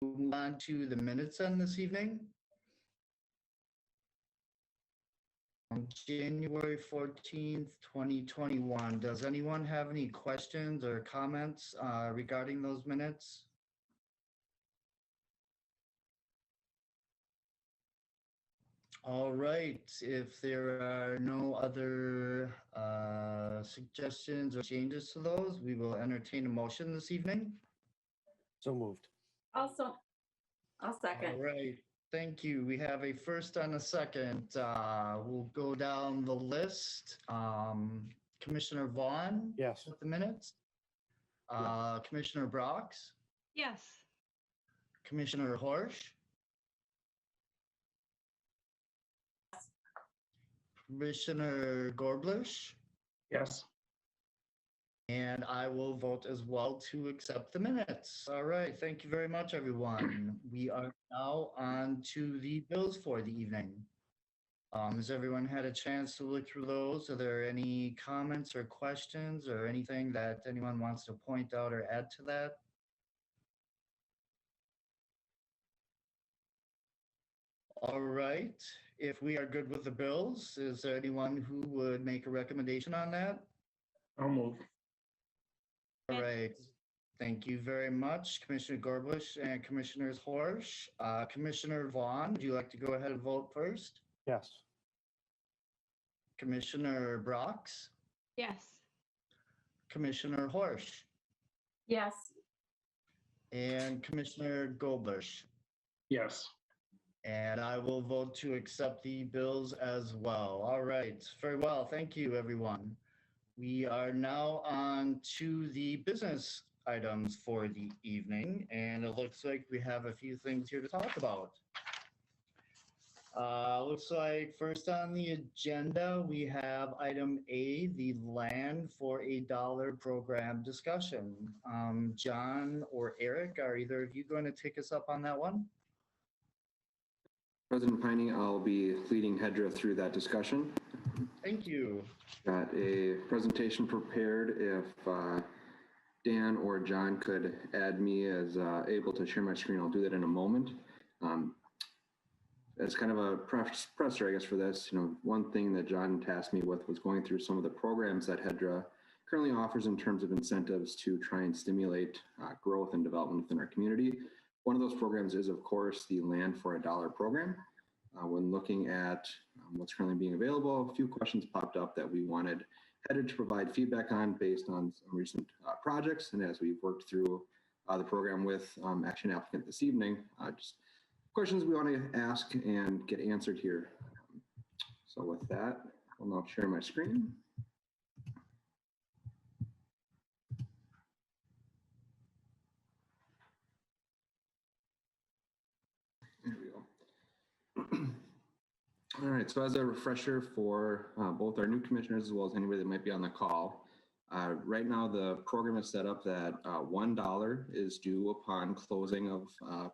move on to the minutes on this evening. On January 14th, 2021. Does anyone have any questions or comments regarding those minutes? All right, if there are no other suggestions or changes to those, we will entertain a motion this evening. So moved. Also, I'll second. All right, thank you. We have a first and a second. We'll go down the list. Commissioner Vaughn? Yes. With the minutes? Commissioner Brox? Yes. Commissioner Horsch? Commissioner Gorblish? Yes. And I will vote as well to accept the minutes. All right, thank you very much, everyone. We are now on to the bills for the evening. Has everyone had a chance to look through those? Are there any comments or questions or anything that anyone wants to point out or add to that? All right, if we are good with the bills, is there anyone who would make a recommendation on that? I'll move. All right, thank you very much, Commissioner Gorblish and Commissioners Horsch. Commissioner Vaughn, would you like to go ahead and vote first? Yes. Commissioner Brox? Yes. Commissioner Horsch? Yes. And Commissioner Gorblish? Yes. And I will vote to accept the bills as well. All right, very well. Thank you, everyone. We are now on to the business items for the evening, and it looks like we have a few things here to talk about. Looks like first on the agenda, we have item A, the Land for a Dollar program discussion. John or Eric, are either of you going to take us up on that one? President Piney, I'll be leading HEDRA through that discussion. Thank you. Got a presentation prepared. If Dan or John could add me as able to share my screen, I'll do that in a moment. As kind of a presser, I guess, for this, one thing that John tasked me with was going through some of the programs that HEDRA currently offers in terms of incentives to try and stimulate growth and development within our community. One of those programs is, of course, the Land for a Dollar program. When looking at what's currently being available, a few questions popped up that we wanted HEDRA to provide feedback on based on some recent projects. And as we've worked through the program with action applicant this evening, just questions we want to ask and get answered here. So with that, I'll now share my screen. There we go. All right, so as a refresher for both our new commissioners as well as anybody that might be on the call, right now the program is set up that $1 is due upon closing of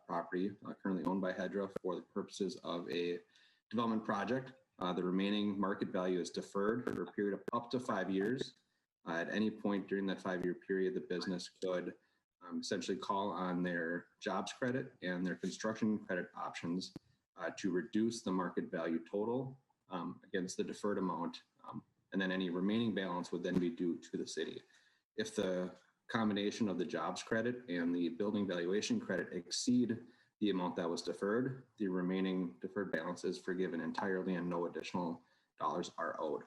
property currently owned by HEDRA for the purposes of a development project. The remaining market value is deferred for a period of up to 5 years. At any point during that 5-year period, the business could essentially call on their jobs credit and their construction credit options to reduce the market value total against the deferred amount, and then any remaining balance would then be due to the city. If the combination of the jobs credit and the building valuation credit exceed the amount that was deferred, the remaining deferred balance is forgiven entirely and no additional dollars are owed.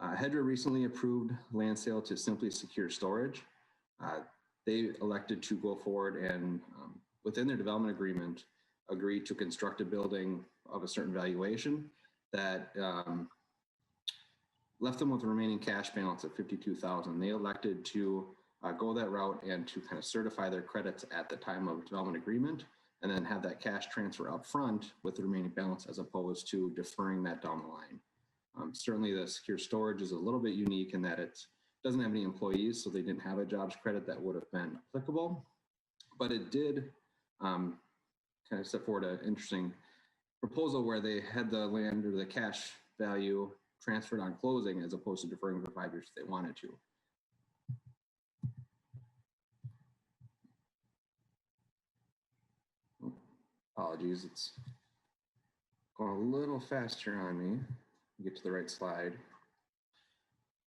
HEDRA recently approved land sale to Simply Secure Storage. They elected to go forward and within their development agreement, agree to construct a building of a certain valuation that left them with a remaining cash balance of $52,000. They elected to go that route and to kind of certify their credits at the time of development agreement and then have that cash transfer up front with the remaining balance as opposed to deferring that down the line. Certainly the secure storage is a little bit unique in that it doesn't have any employees, so they didn't have a jobs credit that would have been applicable, but it did kind of set forward an interesting proposal where they had the land or the cash value transferred on closing as opposed to deferring for 5 years if they wanted to. Apologies, it's going a little faster on me. Get to the right slide.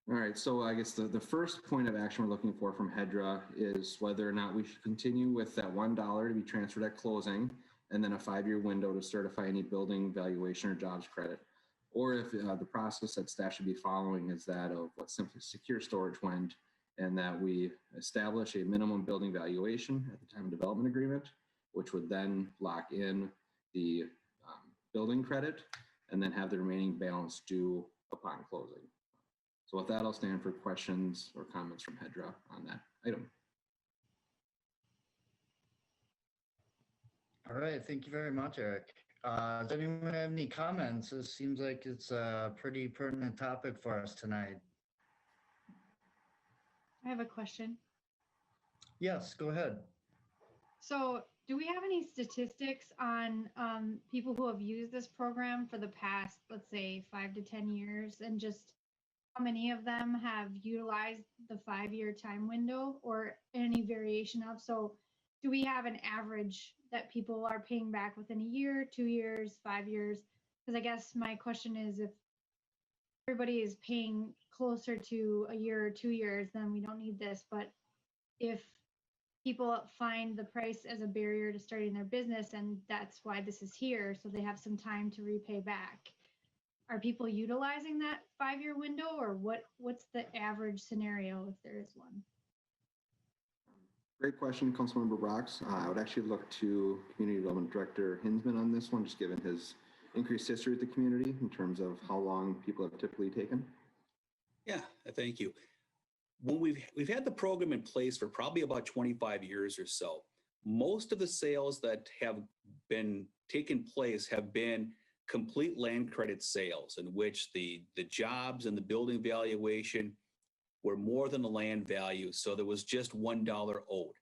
All right, so I guess the first point of action we're looking for from HEDRA is whether or not we should continue with that $1 to be transferred at closing, and then a 5-year window to certify any building valuation or jobs credit. Or if the process that staff should be following is that of what Simply Secure Storage went, and that we establish a minimum building valuation at the time of development agreement, which would then lock in the building credit, and then have the remaining balance due upon closing. So with that, I'll stand for questions or comments from HEDRA on that item. All right, thank you very much, Eric. Does anyone have any comments? This seems like it's a pretty pertinent topic for us tonight. I have a question. Yes, go ahead. So, do we have any statistics on people who have used this program for the past, let's say, 5 to 10 years, and just how many of them have utilized the 5-year time window or any variation of? So, do we have an average that people are paying back within a year, 2 years, 5 years? Because I guess my question is, if everybody is paying closer to a year or 2 years, then we don't need this. But if people find the price as a barrier to starting their business, and that's why this is here, so they have some time to repay back, are people utilizing that 5-year window, or what's the average scenario if there is one? Great question, Councilmember Brox. I would actually look to Community Development Director Hinsman on this one, just given his increased history with the community in terms of how long people have typically taken. Yeah, thank you. When we've had the program in place for probably about 25 years or so. Most of the sales that have been taken place have been complete land credit sales, in which the jobs and the building valuation were more than the land value. So there was just $1 owed.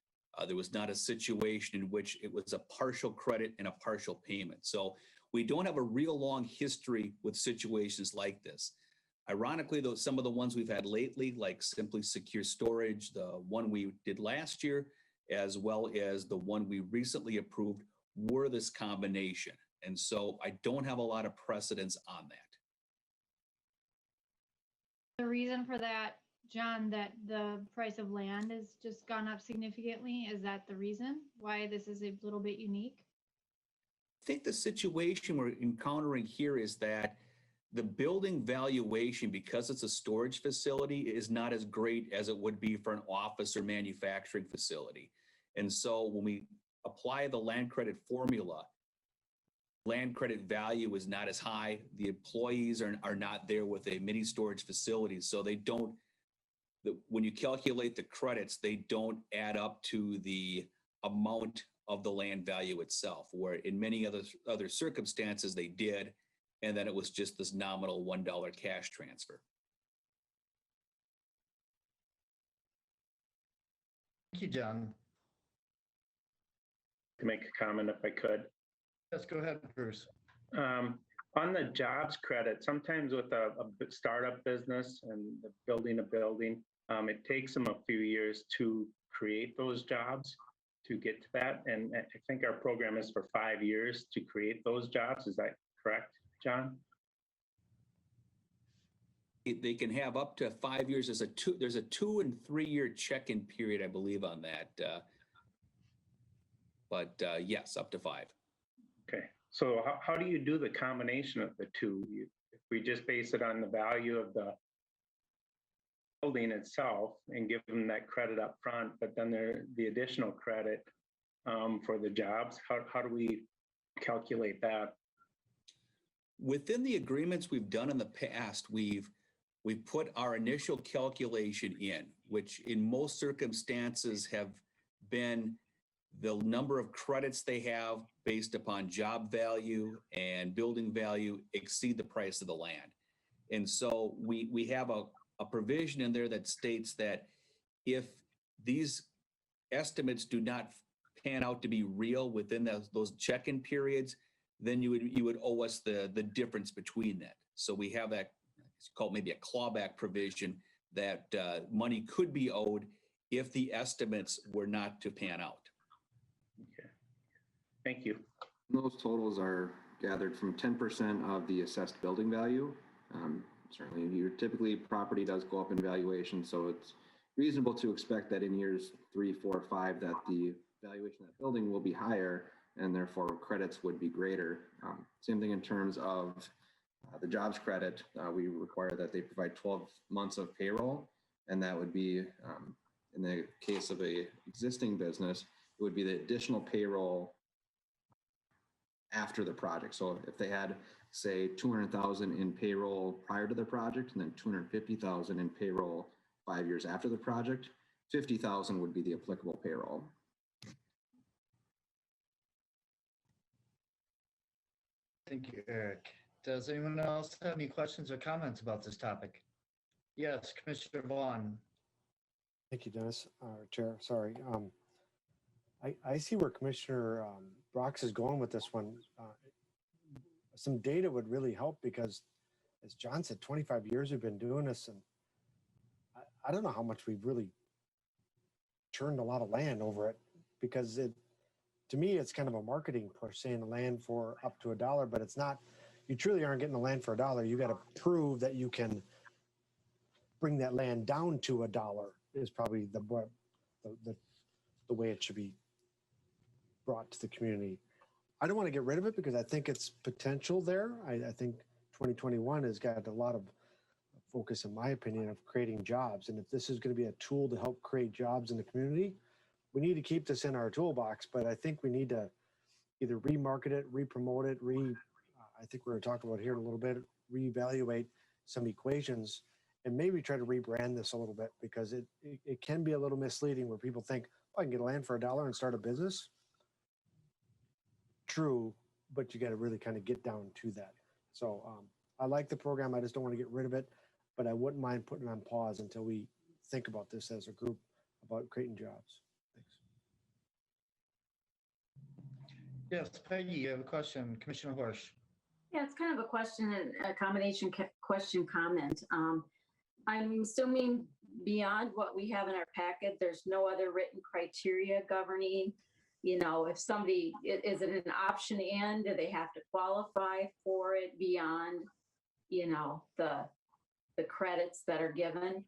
There was not a situation in which it was a partial credit and a partial payment. So we don't have a real long history with situations like this. Ironically, though, some of the ones we've had lately, like Simply Secure Storage, the one we did last year, as well as the one we recently approved, were this combination. And so I don't have a lot of precedence on that. The reason for that, John, that the price of land has just gone up significantly, is that the reason why this is a little bit unique? I think the situation we're encountering here is that the building valuation, because it's a storage facility, is not as great as it would be for an office or manufacturing facility. And so when we apply the land credit formula, land credit value is not as high. The employees are not there with a mini storage facility. So they don't, when you calculate the credits, they don't add up to the amount of the land value itself, where in many other circumstances they did, and then it was just this nominal $1 cash transfer. Thank you, John. To make a comment if I could. Yes, go ahead, Bruce. On the jobs credit, sometimes with a startup business and building a building, it takes them a few years to create those jobs to get to that. And I think our program is for 5 years to create those jobs. Is that correct, John? They can have up to 5 years. There's a 2 and 3 year check-in period, I believe, on that. But yes, up to 5. Okay. So how do you do the combination of the two? If we just base it on the value of the building itself and give them that credit up front, but then the additional credit for the jobs, how do we calculate that? Within the agreements we've done in the past, we've put our initial calculation in, which in most circumstances have been the number of credits they have based upon job value and building value exceed the price of the land. And so we have a provision in there that states that if these estimates do not pan out to be real within those check-in periods, then you would owe us the difference between that. So we have that, it's called maybe a clawback provision, that money could be owed if the estimates were not to pan out. Okay. Thank you. Those totals are gathered from 10% of the assessed building value. Certainly, typically property does go up in valuation, so it's reasonable to expect that in years 3, 4, 5 that the valuation of that building will be higher and therefore credits would be greater. Same thing in terms of the jobs credit. We require that they provide 12 months of payroll, and that would be, in the case of a existing business, it would be the additional payroll after the project. So if they had, say, 200,000 in payroll prior to the project and then 250,000 in payroll 5 years after the project, 50,000 would be the applicable payroll. Thank you, Eric. Does anyone else have any questions or comments about this topic? Yes, Commissioner Vaughn. Thank you, Dennis, Chair, sorry. I see where Commissioner Brox is going with this one. Some data would really help because, as John said, 25 years we've been doing this, and I don't know how much we've really turned a lot of land over it, because to me, it's kind of a marketing push, saying the land for up to $1, but it's not. You truly aren't getting the land for $1. You got to prove that you can bring that land down to $1. Is probably the way it should be brought to the community. I don't want to get rid of it because I think it's potential there. I think 2021 has got a lot of focus, in my opinion, of creating jobs. And if this is going to be a tool to help create jobs in the community, we need to keep this in our toolbox. But I think we need to either remarket it, re-promote it, I think we're going to talk about here in a little bit, reevaluate some equations and maybe try to rebrand this a little bit, because it can be a little misleading where people think, oh, I can get land for $1 and start a business. True, but you got to really kind of get down to that. So I like the program. I just don't want to get rid of it, but I wouldn't mind putting it on pause until we think about this as a group about creating jobs. Thanks. Yes, Peggy, you have a question. Commissioner Horsch. Yeah, it's kind of a question and a combination question comment. I'm assuming beyond what we have in our packet, there's no other written criteria governing, if somebody, is it an option and do they have to qualify for it beyond, the credits that are given?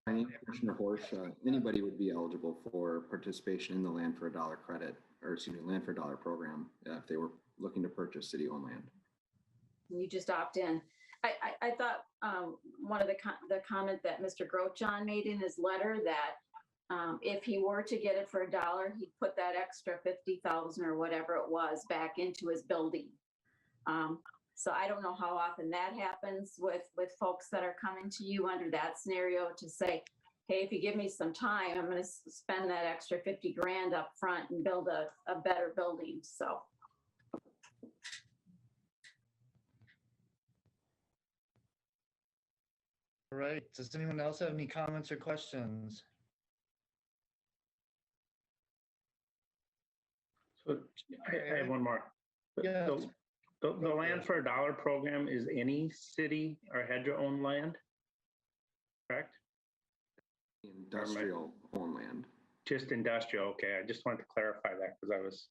Commissioner Horsch, anybody would be eligible for participation in the Land for $1 credit, or excuse me, Land for $1 program, if they were looking to purchase city-owned land. You just opt in. I thought one of the comment that Mr. Grochon made in his letter that if he were to get it for $1, he'd put that extra 50,000 or whatever it was back into his building. So I don't know how often that happens with folks that are coming to you under that scenario to say, hey, if you give me some time, I'm going to spend that extra 50 grand up front and build a better building. So. All right. Does anyone else have any comments or questions? So I have one more. Yes. The Land for $1 program is any city or HEDRA owned land, correct? Industrial owned land. Just industrial, okay. I just wanted to clarify that because I was.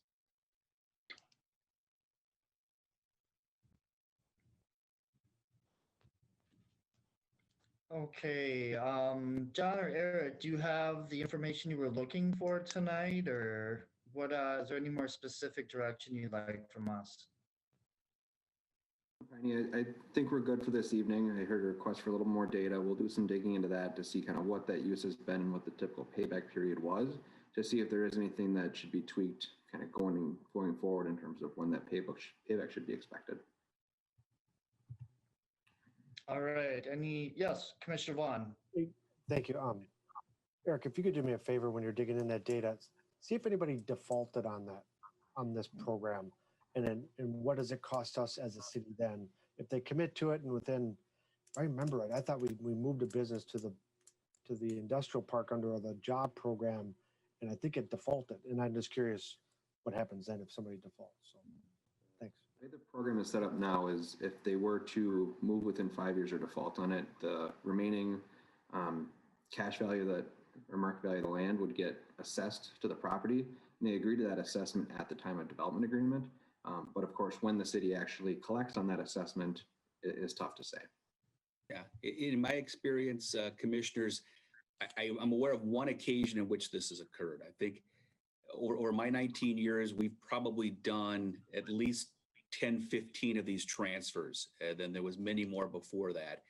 Okay, John or Eric, do you have the information you were looking for tonight, or what? Is there any more specific direction you'd like from us? I think we're good for this evening. I heard a request for a little more data. We'll do some digging into that to see kind of what that use has been and what the typical payback period was, to see if there is anything that should be tweaked kind of going forward in terms of when that payback should be expected. All right. Yes, Commissioner Vaughn. Thank you. Eric, if you could do me a favor when you're digging in that data, see if anybody defaulted on this program, and what does it cost us as a city then if they commit to it, and within, if I remember it, I thought we moved a business to the industrial park under the job program, and I think it defaulted, and I'm just curious what happens then if somebody defaults. So thanks. The way the program is set up now is if they were to move within 5 years or default on it, the remaining cash value that or market value of the land would get assessed to the property. And they agree to that assessment at the time of development agreement. But of course, when the city actually collects on that assessment, it is tough to say. Yeah, in my experience, commissioners, I'm aware of one occasion in which this has occurred. I think over my 19 years, we've probably done at least 10, 15 of these transfers. And then there was many more before that.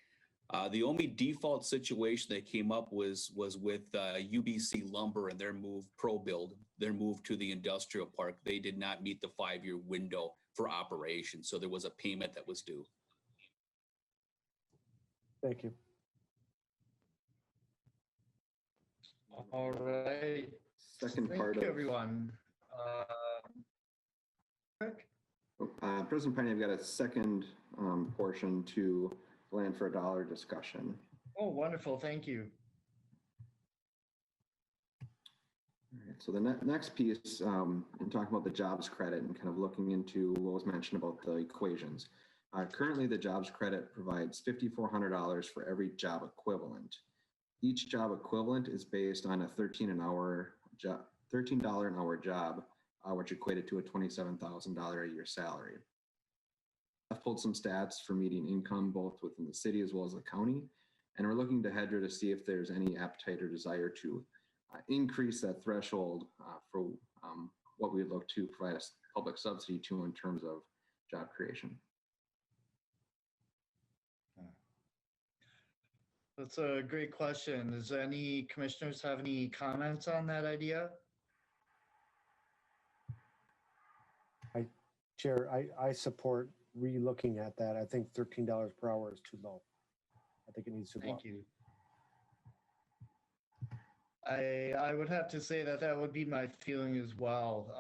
The only default situation that came up was with UBC Lumber and their move, ProBuild, their move to the industrial park. They did not meet the 5-year window for operation. So there was a payment that was due. Thank you. All right. Second Thank part you, of everyone. Eric? President Piny, I've got a second portion to land for a dollar discussion. Oh, wonderful. Thank you. All right, so the next piece, in talking about the jobs credit and kind of looking into what was mentioned about the equations. Currently, the jobs credit provides $5,400 for every job equivalent. Each job equivalent is based on a $13 an hour job, which equated to a $27,000 a year salary. I've pulled some stats for median income, both within the city as well as the county, and we're looking to HEDRA to see if there's any appetite or desire to increase that threshold for what we would look to provide a public subsidy to in terms of job creation. That's a great question. Does any commissioners have any comments on that idea? Chair, I support re-looking at that. I think $13 per hour is too low. I think it needs to go up. Thank you. I would have to say that that would be my feeling as well.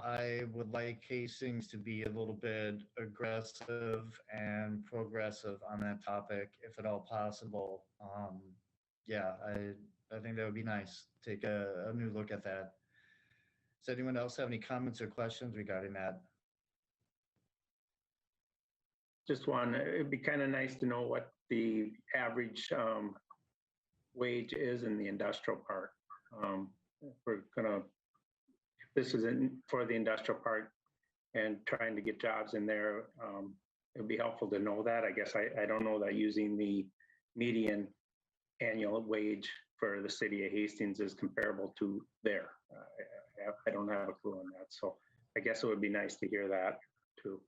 I would like Hastings to be a little bit aggressive and progressive on that topic, if at all possible. Yeah, I think that would be nice. Take a new look at that. Does anyone else have any comments or questions regarding that? Just one, it'd be kind of nice to know what the average wage is in the industrial park. If we're gonna, if this isn't for the industrial park and trying to get jobs in there, it'd be helpful to know that. I guess I don't know that using the median annual wage for the city of Hastings is comparable to there. I don't have a clue on that. So I guess it would be nice to hear that too.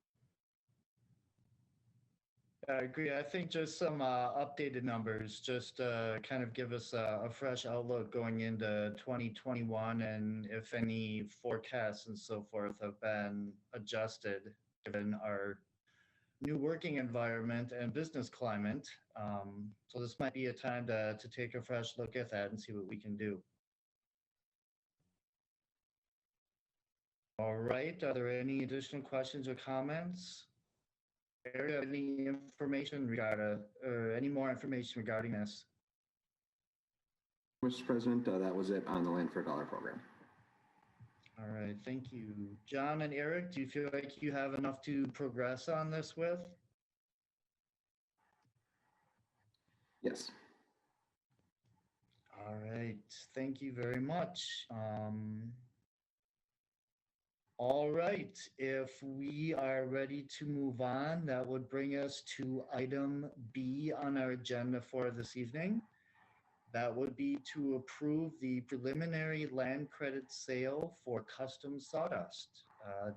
I agree. I think just some updated numbers, just kind of give us a fresh outlook going into 2021, and if any forecasts and so forth have been adjusted given our new working environment and business climate. So this might be a time to take a fresh look at that and see what we can do. All right. Are there any additional questions or comments? Any information regarding, or any more information regarding this? Mr. President, that was it on the Land for a Dollar program. All right, thank you. John and Eric, do you feel like you have enough to progress on this with? Yes. All right, thank you very much. All right, if we are ready to move on, that would bring us to item B on our agenda for this evening. That would be to approve the preliminary land credit sale for custom sawdust.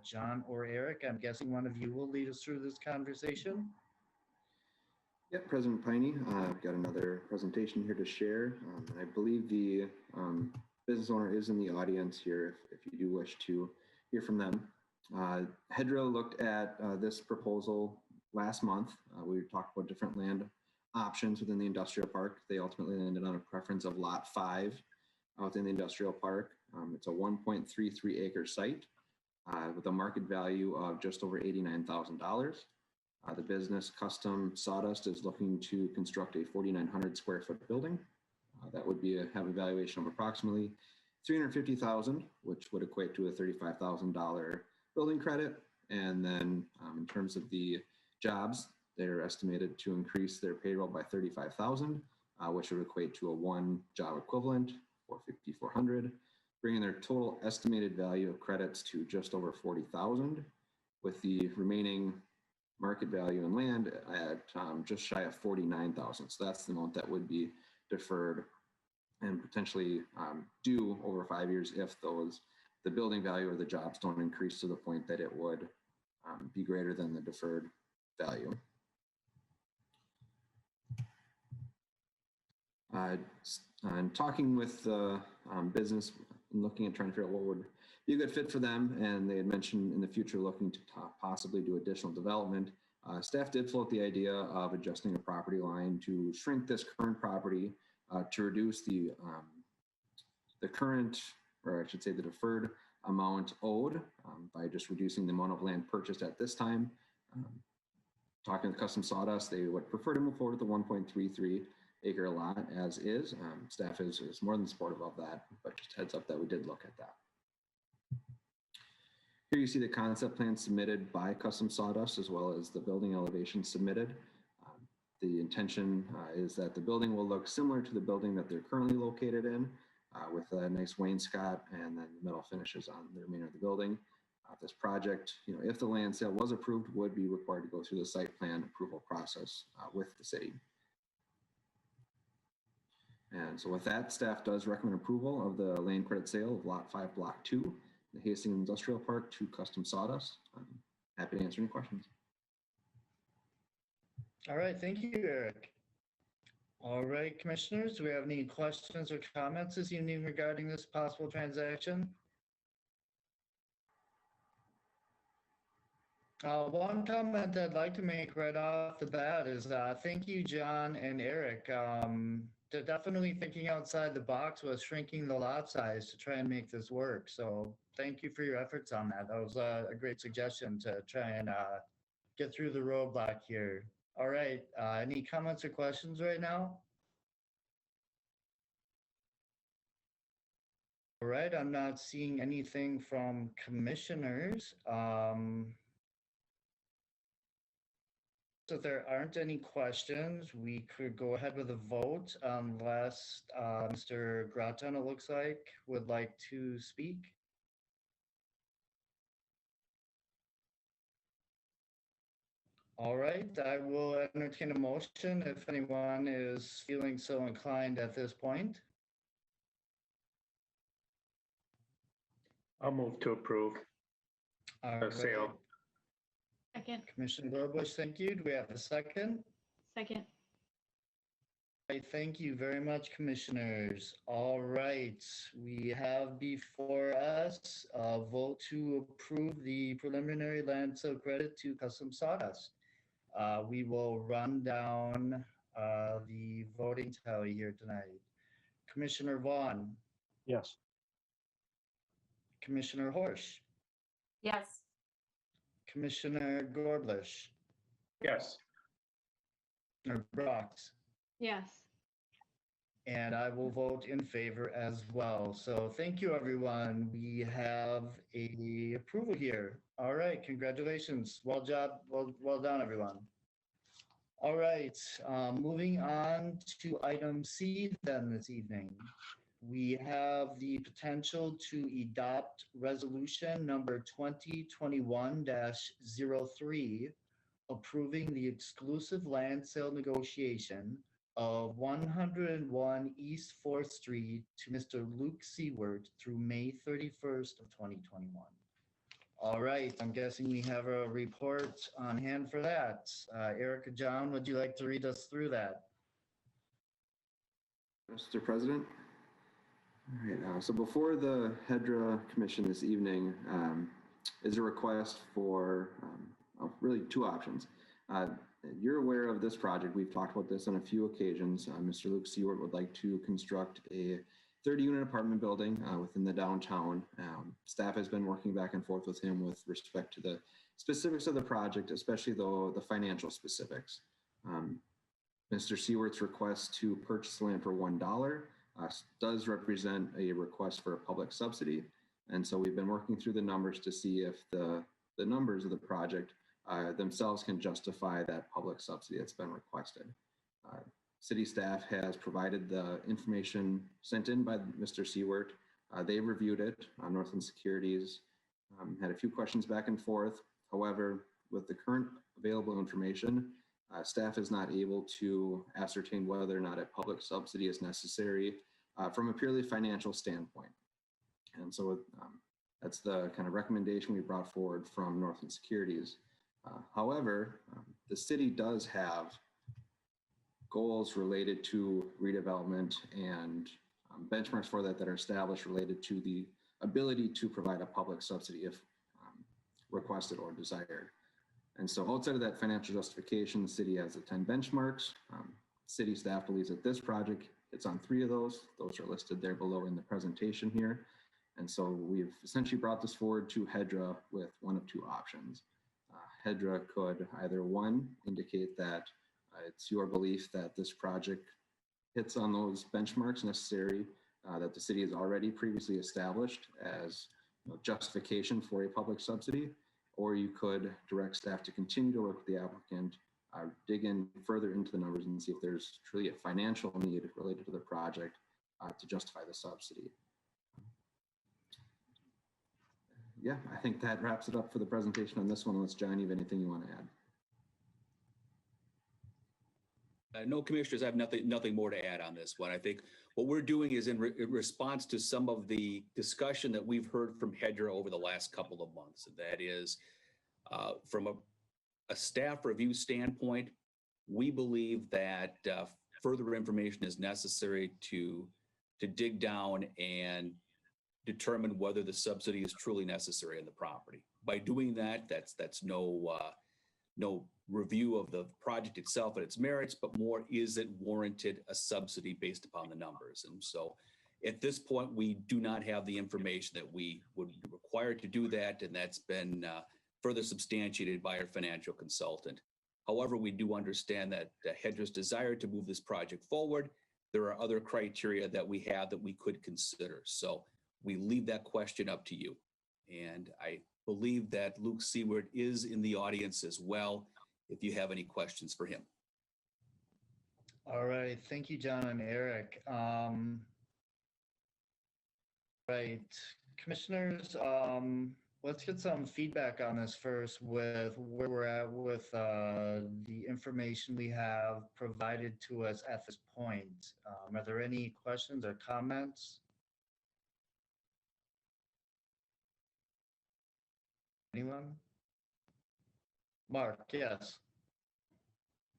John or Eric, I'm guessing one of you will lead us through this conversation. Yep, President Piney, I've got another presentation here to share. I believe the business owner is in the audience here if you do wish to hear from them. HEDRA looked at this proposal last month. We talked about different land options within the industrial park. They ultimately landed on a preference of lot 5 within the industrial park. It's a 1.33 acre site with a market value of just over $89,000. The business Custom Sawdust is looking to construct a 4,900 square foot building. That would have a valuation of approximately $350,000, which would equate to a $35,000 building credit. And then in terms of the jobs, they're estimated to increase their payroll by $35,000, which would equate to a 1 job equivalent for 5,400, bringing their total estimated value of credits to just over 40,000, with the remaining market value in land at just shy of 49,000. So that's the amount that would be deferred and potentially due over 5 years if the building value or the jobs don't increase to the point that it would be greater than the deferred value. And talking with the business and looking at trying to figure out what would be a good fit for them, and they had mentioned in the future looking to possibly do additional development. Staff did float the idea of adjusting a property line to shrink this current property to reduce the current, or I should say the deferred amount owed by just reducing the amount of land purchased at this time. Talking with Custom Sawdust, they would prefer to move forward with the 1.33 acre lot as is. Staff is more than supportive of that, but just heads up that we did look at that. Here you see the concept plan submitted by Custom Sawdust as well as the building elevation submitted. The intention is that the building will look similar to the building that they're currently located in with a nice wainscot and then metal finishes on the remainder of the building. This project, if the land sale was approved, would be required to go through the site plan approval process with the city. And so with that, staff does recommend approval of the land credit sale of Lot 5, Block 2, the Hastings Industrial Park to Custom Sawdust. I'm happy to answer any questions. All right, thank you, Eric. All right, commissioners, do we have any questions or comments this evening regarding this possible transaction? One comment I'd like to make right off the bat is thank you, John and Eric. They're definitely thinking outside the box with shrinking the lot size to try and make this work. So thank you for your efforts on that. That was a great suggestion to try and get through the roadblock here. All right, any comments or questions right now? All right, I'm not seeing anything from commissioners. So if there aren't any questions, we could go ahead with a vote unless Mr. Grattan, it looks like, would like to speak. All right, I will entertain a motion if anyone is feeling so inclined at this point. I'll move to approve the sale. Second. Commissioner Gorbush, thank you. Do we have a second? Second. Thank you very much, commissioners. All right, we have before us a vote to approve the preliminary land sale credit to Custom Sawdust. We will run down the voting tally here tonight. Commissioner Vaughn, Yes. Commissioner Horsch, Yes. Commissioner Gorbush, Yes. or Brox, Yes. and I will vote in favor as well. So thank you, everyone. We have a approval here. All right, congratulations. Well done, everyone. All right, moving on to item C then this evening. We have the potential to adopt resolution number 2021-03, approving the exclusive land sale negotiation of 101 East 4th Street to Mr. Luke Seward through May 31st of 2021. All right, I'm guessing we have a report on hand for that. Erica, John, would you like to read us through that? Mr. President. All right, so before the HEDRA Commission this evening is a request for really two options. You're aware of this project. We've talked about this on a few occasions. Mr. Luke Seward would like to construct a 30-unit apartment building within the downtown. Staff has been working back and forth with him with respect to the specifics of the project, especially the financial specifics. Mr. Seward's request to purchase land for $1 does represent a request for a public subsidy. And so we've been working through the numbers to see if the numbers of the project themselves can justify that public subsidy that's been requested. city staff has provided the information sent in by Mr. Seward. They reviewed it on Northland Securities, had a few questions back and forth. However, with the current available information, staff is not able to ascertain whether or not a public subsidy is necessary from a purely financial standpoint. And so that's the kind of recommendation we brought forward from Northland Securities. However, the city does have goals related to redevelopment and benchmarks for that are established related to the ability to provide a public subsidy if requested or desired. And so outside of that financial justification, the city has the 10 benchmarks. City staff believes that this project, it's on 3 of those. Those are listed there below in the presentation here. And so we've essentially brought this forward to HEDRA with one of 2 options. HEDRA could either, one, indicate that it's your belief that this project hits on those benchmarks necessary that the city has already previously established as justification for a public subsidy, or you could direct staff to continue to work with the applicant, dig in further into the numbers and see if there's truly a financial need related to the project to justify the subsidy. Yeah, I think that wraps it up for the presentation on this one, unless John, you have anything you want to add? No, commissioners, I have nothing more to add on this one. I think what we're doing is in response to some of the discussion that we've heard from HEDRA over the last couple of months. That is, from a staff review standpoint, we believe that further information is necessary to dig down and determine whether the subsidy is truly necessary in the property. By doing that, that's no review of the project itself and its merits, but more, is it warranted a subsidy based upon the numbers? And so at this point, we do not have the information that we would be required to do that, and that's been further substantiated by our financial consultant. However, we do understand that HEDRA's desire to move this project forward, there are other criteria that we have that we could consider. So we leave that question up to you. And I believe that Luke Seward is in the audience as well, if you have any questions for him. All right, thank you, John and Eric. Right, commissioners, let's get some feedback on this first with where we're at with the information we have provided to us at this point. Are there any questions or comments? Anyone? Mark, yes.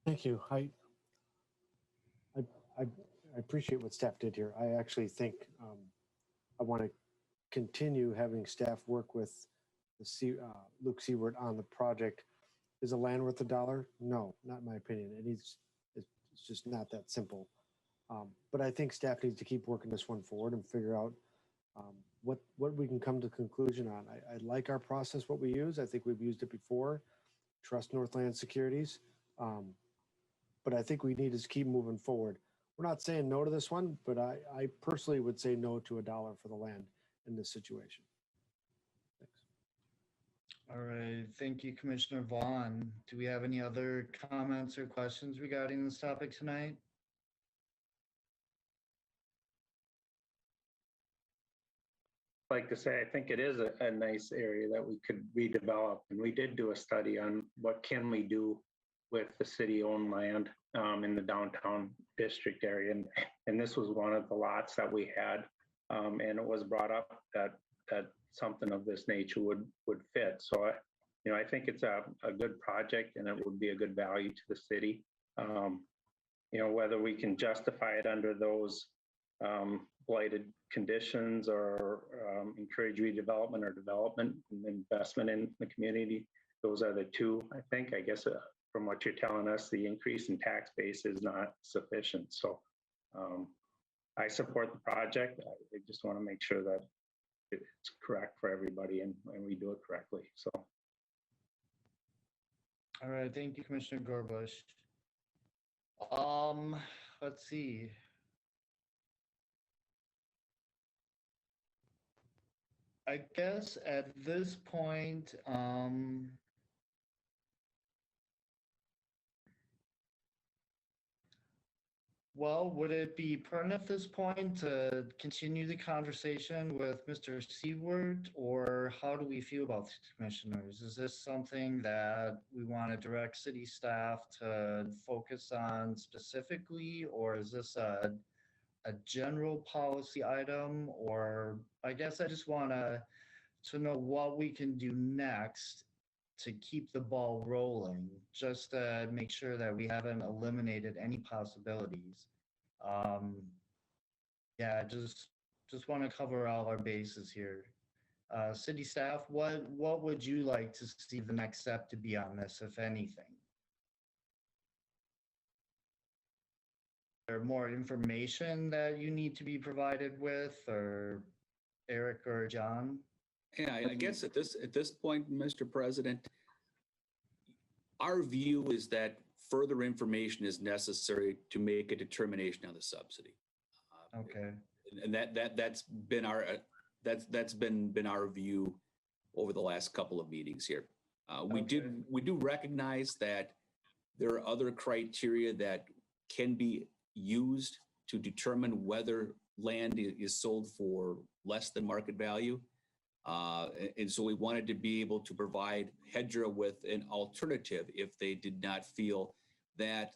Thank you. I appreciate what staff did here. I actually think I want to continue having staff work with Luke Seward on the project. Is the land worth $1? No, not in my opinion. It's just not that simple. But I think staff needs to keep working this one forward and figure out what we can come to conclusion on. I like our process, what we use. I think we've used it before. Trust Northland Securities. But I think we need to keep moving forward. We're not saying no to this one, but I personally would say no to $1 for the land in this situation. Thanks. All right, thank you, Commissioner Vaughn. Do we have any other comments or questions regarding this topic tonight? Like to say, I think it is a nice area that we could redevelop. And we did do a study on what can we do with the city-owned land in the downtown district area. And this was one of the lots that we had. And it was brought up that something of this nature would fit. So, I think it's a good project and it would be a good value to the city. Whether we can justify it under those blighted conditions or encourage redevelopment or development and investment in the community. Those are the two, I think. I guess from what you're telling us, the increase in tax base is not sufficient. So I support the project. I just want to make sure that it's correct for everybody and we do it correctly. So. All right, thank you, Commissioner Gorbush. Let's see. I guess at this point, Well, would it be pertinent at this point to continue the conversation with Mr. Seward, or how do we feel about this, commissioners? Is this something that we want to direct city staff to focus on specifically, or is this a general policy item? Or I guess I just want to know what we can do next to keep the ball rolling, just to make sure that we haven't eliminated any possibilities. Um, yeah, just want to cover all our bases here. City staff, what would you like to see the next step to be on this, if anything? There more information that you need to be provided with, or Eric or John? Yeah, I guess at this point, Mr. President, our view is that further information is necessary to make a determination on the subsidy. Okay. And that's been our view over the last couple of meetings here. We do recognize that there are other criteria that can be used to determine whether land is sold for less than market value. And so we wanted to be able to provide HEDRA with an alternative if they did not feel that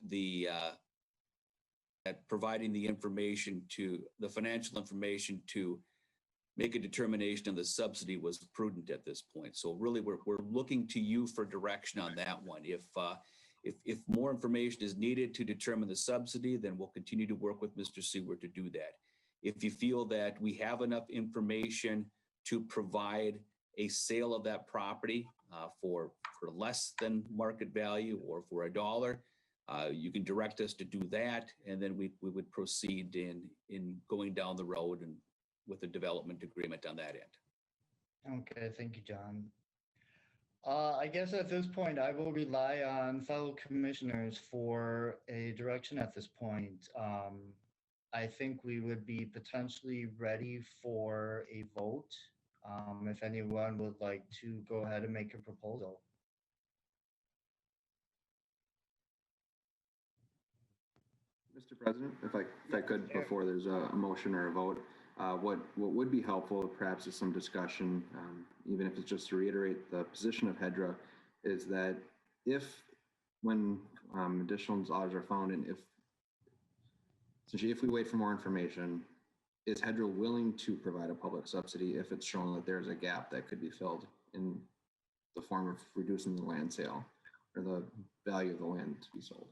that providing the information to the financial information to make a determination of the subsidy was prudent at this point. So really, we're looking to you for direction on that one. If more information is needed to determine the subsidy, then we'll continue to work with Mr. Seward to do that. If you feel that we have enough information to provide a sale of that property for less than market value or for $1, you can direct us to do that, and then we would proceed in going down the road and with a development agreement on that end. Okay, thank you, John. I guess at this point, I will rely on fellow commissioners for a direction at this point. I think we would be potentially ready for a vote. If anyone would like to go ahead and make a proposal. Mr. President, if I could, before there's a motion or a vote, what would be helpful, perhaps, is some discussion, even if it's just to reiterate the position of HEDRA, is that when additional dollars are found, and essentially if we wait for more information, is HEDRA willing to provide a public subsidy if it's shown that there's a gap that could be filled in the form of reducing the land sale or the value of the land to be sold?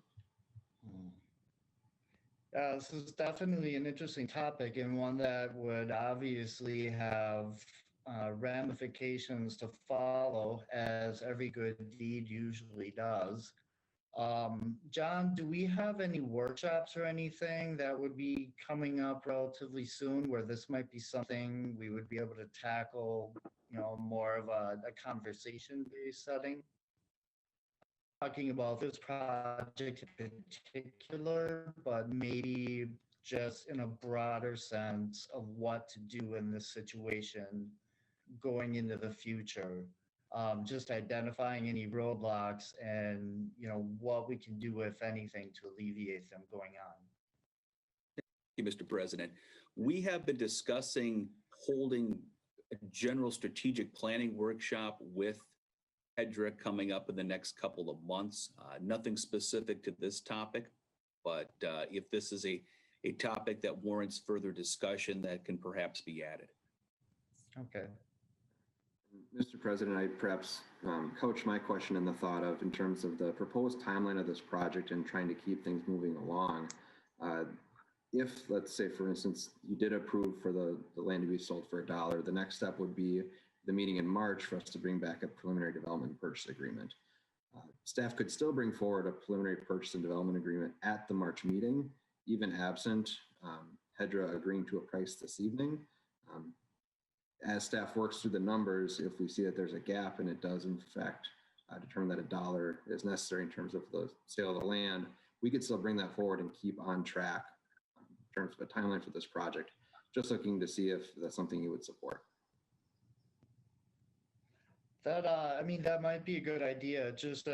This is definitely an interesting topic, and one that would obviously have ramifications to follow, as every good deed usually does. John, do we have any workshops or anything that would be coming up relatively soon where this might be something we would be able to tackle, more of a conversation-based setting? Talking about this project in particular, but maybe just in a broader sense of what to do in this situation going into the future. Just identifying any roadblocks and, what we can do, if anything, to alleviate them going on. Thank you, Mr. President. We have been discussing holding a general strategic planning workshop with HEDRA coming up in the next couple of months. Nothing specific to this topic, but if this is a topic that warrants further discussion, that can perhaps be added. Okay. Mr. President, I perhaps couch my question in the thought of, in terms of the proposed timeline of this project and trying to keep things moving along. If, let's say, for instance, you did approve for the land to be sold for $1, the next step would be the meeting in March for us to bring back a preliminary development purchase agreement. Staff could still bring forward a preliminary purchase and development agreement at the March meeting, even absent HEDRA agreeing to a price this evening. As staff works through the numbers, if we see that there's a gap and it does in fact determine that $1 is necessary in terms of the sale of the land, we could still bring that forward and keep on track in terms of a timeline for this project. Just looking to see if that's something you would support. That might be a good idea. Just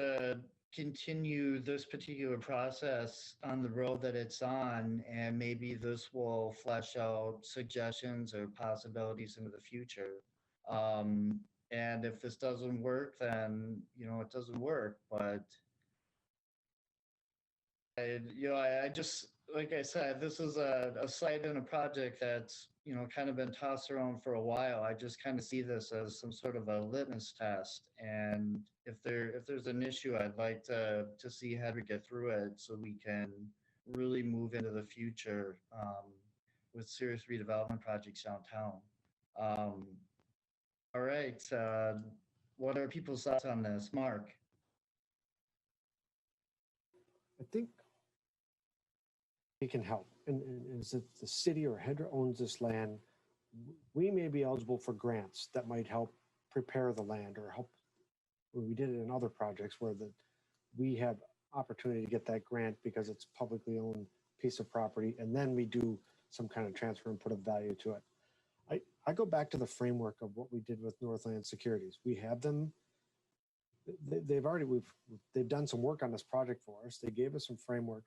continue this particular process on the road that it's on, and maybe this will flesh out suggestions or possibilities into the future. Um, and if this doesn't work, then, it doesn't work. But I just, like I said, this is a site and a project that's, kind of been tossed around for a while. I just kind of see this as some sort of a litmus test. And if there's an issue, I'd like to see HEDRA get through it so we can really move into the future with serious redevelopment projects downtown. Um, all right. What are people's thoughts on this? Mark? I think we can help. And as if the city or HEDRA owns this land, we may be eligible for grants that might help prepare the land or help. We did it in other projects where we have opportunity to get that grant because it's publicly owned piece of property, and then we do some kind of transfer and put a value to it. I go back to the framework of what we did with Northland Securities. We have them. They've done some work on this project for us. They gave us some framework.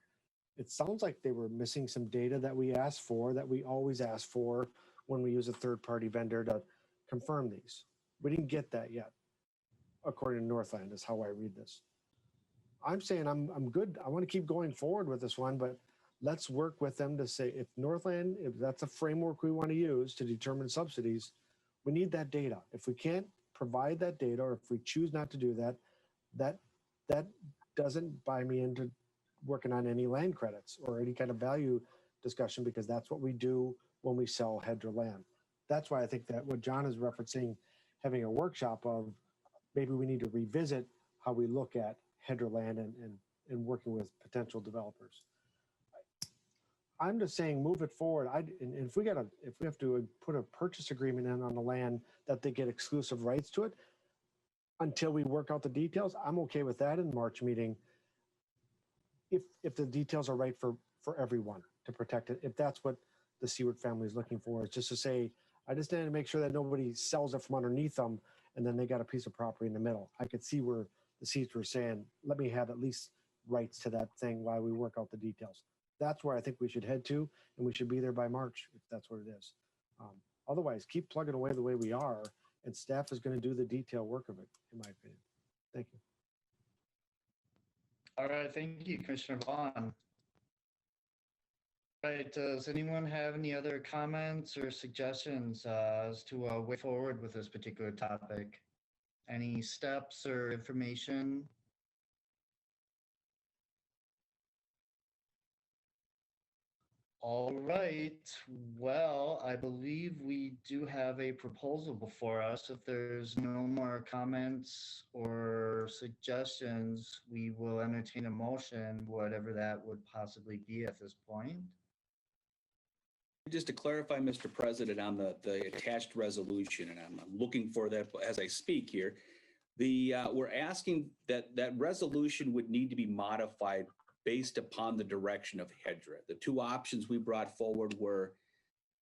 It sounds like they were missing some data that we asked for, that we always ask for when we use a third-party vendor to confirm these. We didn't get that yet, according to Northland, is how I read this. I'm saying I'm good. I want to keep going forward with this one, but let's work with them to say if that's a framework we want to use to determine subsidies, we need that data. If we can't provide that data, or if we choose not to do that, that doesn't buy me into working on any land credits or any kind of value discussion, because that's what we do when we sell HEDRA land. That's why I think that what John is referencing, having a workshop of maybe we need to revisit how we look at HEDRA land and working with potential developers. I'm just saying, move it forward. And if we have to put a purchase agreement in on the land that they get exclusive rights to it until we work out the details, I'm okay with that in the March meeting. If the details are right for everyone to protect it, if that's what the Seward family is looking for, is just to say, I just need to make sure that nobody sells it from underneath them and then they got a piece of property in the middle. I could see where the Seeds were saying, let me have at least rights to that thing while we work out the details. That's where I think we should head to, and we should be there by March, if that's what it is. Otherwise, keep plugging away the way we are, and staff is going to do the detailed work of it, in my opinion. Thank you. All right, thank you, Commissioner Vaughn. All right, does anyone have any other comments or suggestions as to a way forward with this particular topic? Any steps or information? All right, well, I believe we do have a proposal before us. If there's no more comments or suggestions, we will entertain a motion, whatever that would possibly be at this point. Just to clarify, Mr. President, on the attached resolution, and I'm looking for that as I speak here, we're asking that resolution would need to be modified based upon the direction of HEDRA. The two options we brought forward were,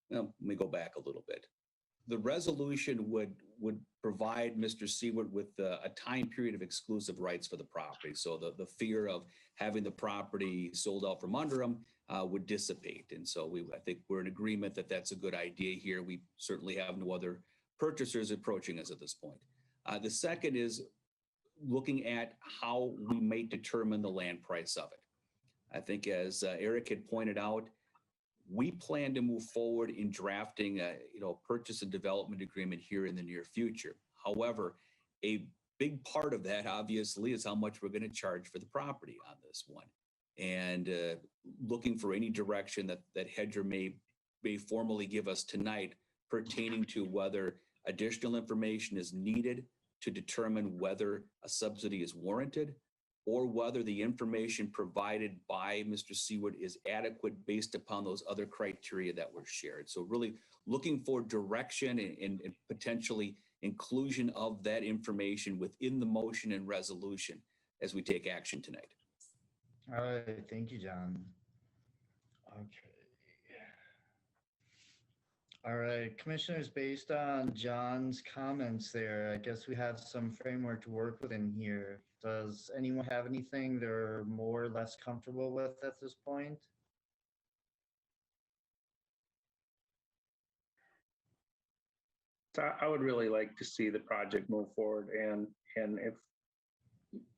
well, let me go back a little bit. The resolution would provide Mr. Seward with a time period of exclusive rights for the property. So the fear of having the property sold out from under him would dissipate. And so I think we're in agreement that that's a good idea here. We certainly have no other purchasers approaching us at this point. The second is looking at how we may determine the land price of it. I think as Eric had pointed out, we plan to move forward in drafting a purchase and development agreement here in the near future. However, a big part of that obviously is how much we're going to charge for the property on this one. And looking for any direction that HEDRA may formally give us tonight pertaining to whether additional information is needed to determine whether a subsidy is warranted, or whether the information provided by Mr. Seward is adequate based upon those other criteria that were shared. So really looking for direction and potentially inclusion of that information within the motion and resolution as we take action tonight. All right, thank you, John. Okay. All right, commissioners, based on John's comments there, I guess we have some framework to work within here. Does anyone have anything they're more or less comfortable with at this point? So I would really like to see the project move forward, and if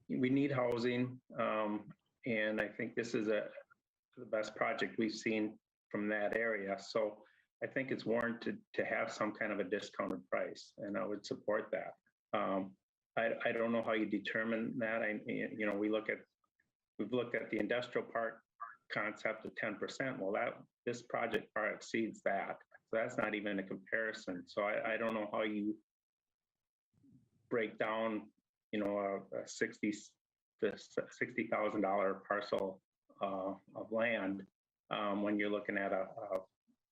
we need housing, and I think this is the best project we've seen from that area. So I think it's warranted to have some kind of a discounted price, and I would support that. I don't know how you determine that. We've looked at the industrial park concept of 10%. Well, this project far exceeds that. So that's not even a comparison. So I don't know how you break down, a $60,000 parcel of land when you're looking at a $4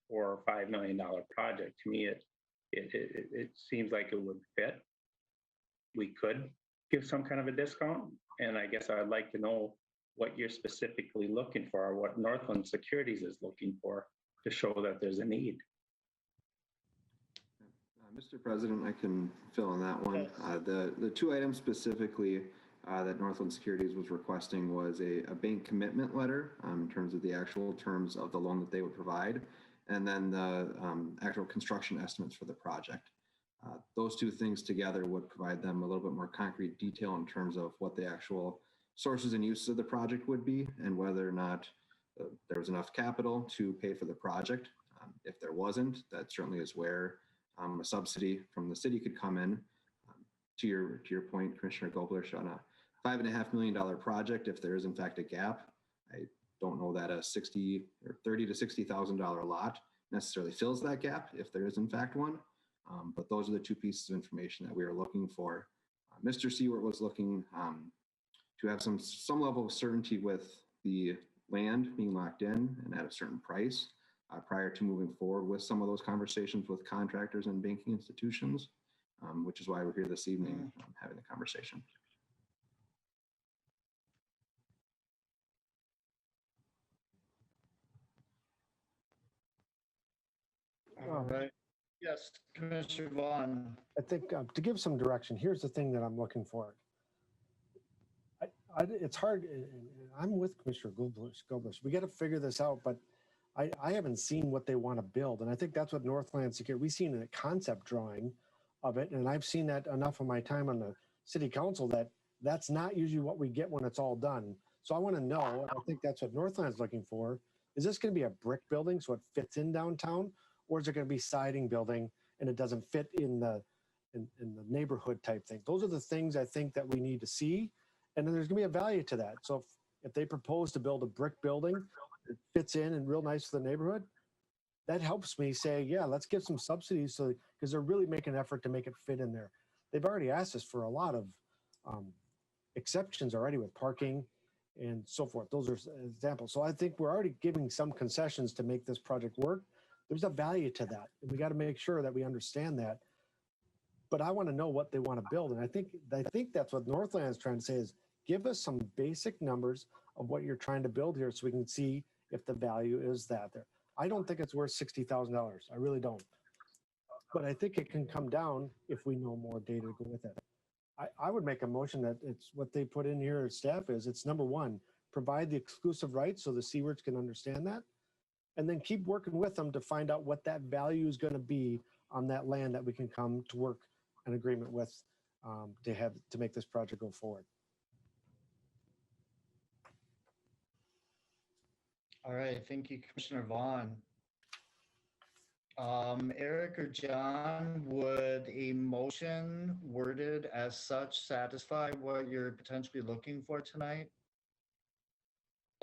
or $5 million project. To me, it seems like it would fit. We could give some kind of a discount, and I guess I'd like to know what you're specifically looking for, or what Northland Securities is looking for to show that there's a need. Mr. President, I can fill in that one. Yes. The two items specifically that Northland Securities was requesting was a bank commitment letter in terms of the actual terms of the loan that they would provide, and then the actual construction estimates for the project. Those two things together would provide them a little bit more concrete detail in terms of what the actual sources and uses of the project would be, and whether or not there was enough capital to pay for the project. If there wasn't, that certainly is where a subsidy from the city could come in. To your point, Commissioner Goblish, on a $5.5 million project, if there is in fact a gap, I don't know that a $30,000 to $60,000 lot necessarily fills that gap if there is in fact one. But those are the two pieces of information that we are looking for. Mr. Seward was looking to have some level of certainty with the land being locked in and at a certain price prior to moving forward with some of those conversations with contractors and banking institutions, which is why we're here this evening having the conversation. All right. Yes, Commissioner Vaughn. I think to give some direction, here's the thing that I'm looking for. It's hard. I'm with Commissioner Goblish. We got to figure this out, but I haven't seen what they want to build. And I think that's what Northland Security, we've seen a concept drawing of it. And I've seen that enough of my time on the city council that that's not usually what we get when it's all done. So I want to know, and I think that's what Northland's looking for. Is this going to be a brick building so it fits in downtown? Or is it going to be siding building and it doesn't fit in the neighborhood type thing? Those are the things I think that we need to see. And then there's going to be a value to that. So if they propose to build a brick building, it fits in and real nice for the neighborhood, that helps me say, yeah, let's give some subsidies because they're really making an effort to make it fit in there. They've already asked us for a lot of exceptions already with parking and so forth. Those are examples. So I think we're already giving some concessions to make this project work. There's a value to that. And we got to make sure that we understand that. But I want to know what they want to build. And I think that's what Northland is trying to say is give us some basic numbers of what you're trying to build here so we can see if the value is that there. I don't think it's worth $60,000. I really don't. But I think it can come down if we know more data to go with it. I would make a motion that it's what they put in here as staff is it's number one, provide the exclusive rights so the Seawards can understand that. And then keep working with them to find out what that value is going to be on that land that we can come to work an agreement with to make this project go forward. All right, thank you, Commissioner Vaughn. Eric or John, would a motion worded as such satisfy what you're potentially looking for tonight?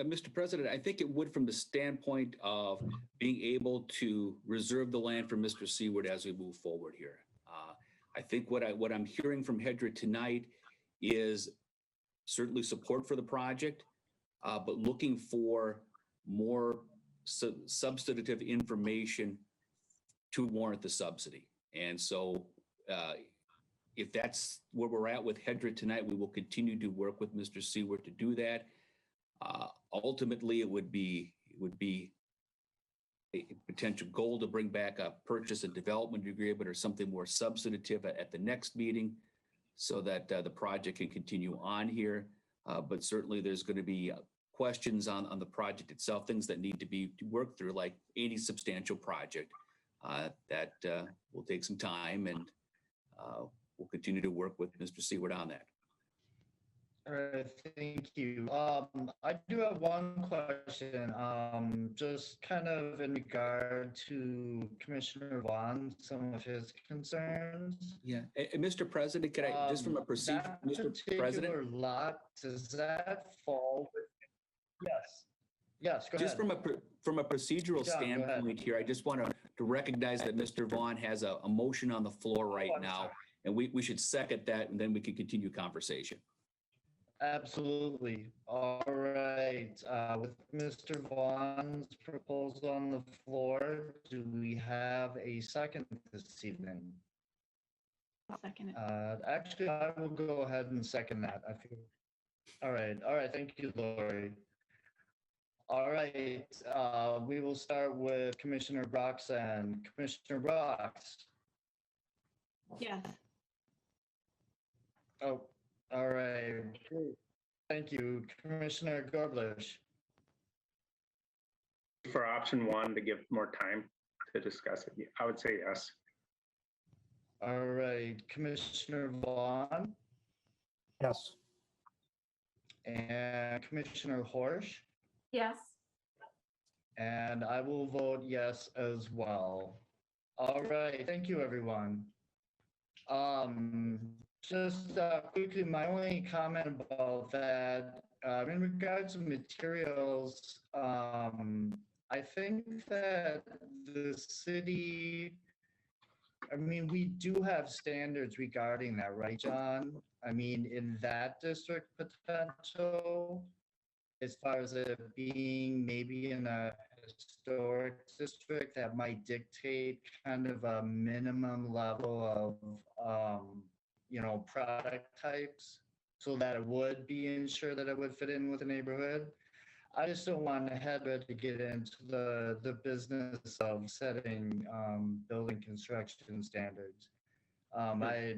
Mr. President, I think it would from the standpoint of being able to reserve the land for Mr. Seward as we move forward here. I think what I'm hearing from HEDRA tonight is certainly support for the project, but looking for more substantive information to warrant the subsidy. And so if that's where we're at with HEDRA tonight, we will continue to work with Mr. Seward to do that. Ultimately, it would be a potential goal to bring back a purchase and development agreement or something more substantive at the next meeting so that the project can continue on here. But certainly there's going to be questions on the project itself, things that need to be worked through, like any substantial project that will take some time, and we'll continue to work with Mr. Seward on that. All right, thank you. I do have one question, just kind of in regard to Commissioner Vaughn, some of his concerns. Yeah, and Mr. President, could I, just from a procedure, That Mr. President? particular lot, does that fall with? Yes, yes, go Just ahead. from a procedural John, go ahead. standpoint here, I just want to recognize that Mr. Vaughn has a motion on the floor right I'm now, sorry. and we should second that, and then we can continue conversation. Absolutely. All right, with Mr. Vaughn's proposal on the floor, do we have a second this evening? I'll second it. Actually, I will go ahead and second that. I feel. All right. Thank you, Lori. All right, we will start with Commissioner Brox and Commissioner Brox. Yes. Oh, all right. Thank you, Commissioner Gorblish. For option one, to give more time to discuss it, I would say yes. All right, Commissioner Vaughn Yes. and Commissioner Horsch, Yes. and I will vote yes as well. All right, thank you, everyone. Just quickly, my only comment about that, in regards to materials, I think that the city, I mean, we do have standards regarding that, right, John? I mean, in that district potential, as far as it being maybe in a historic district that might dictate kind of a minimum level of, product types so that it would be ensured that it would fit in with the neighborhood. I just don't want HEDRA to get into the business of setting building construction standards. I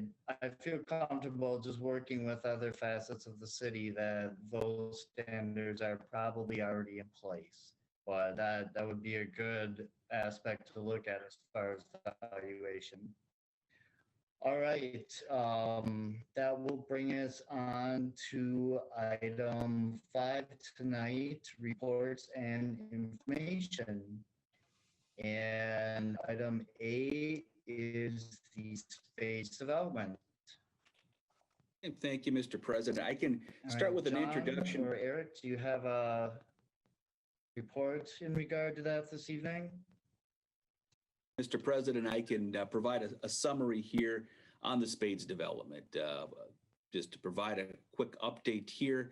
feel comfortable just working with other facets of the city that those standards are probably already in place. But that would be a good aspect to look at as far as valuation. All right, that will bring us on to item 5 tonight, reports and information. And item 8 is the space development. And thank you, Mr. President. I can All start right, with an John introduction. or Eric, do you have a report in regard to that this evening? Mr. President, I can provide a summary here on the Spades development. Just to provide a quick update here,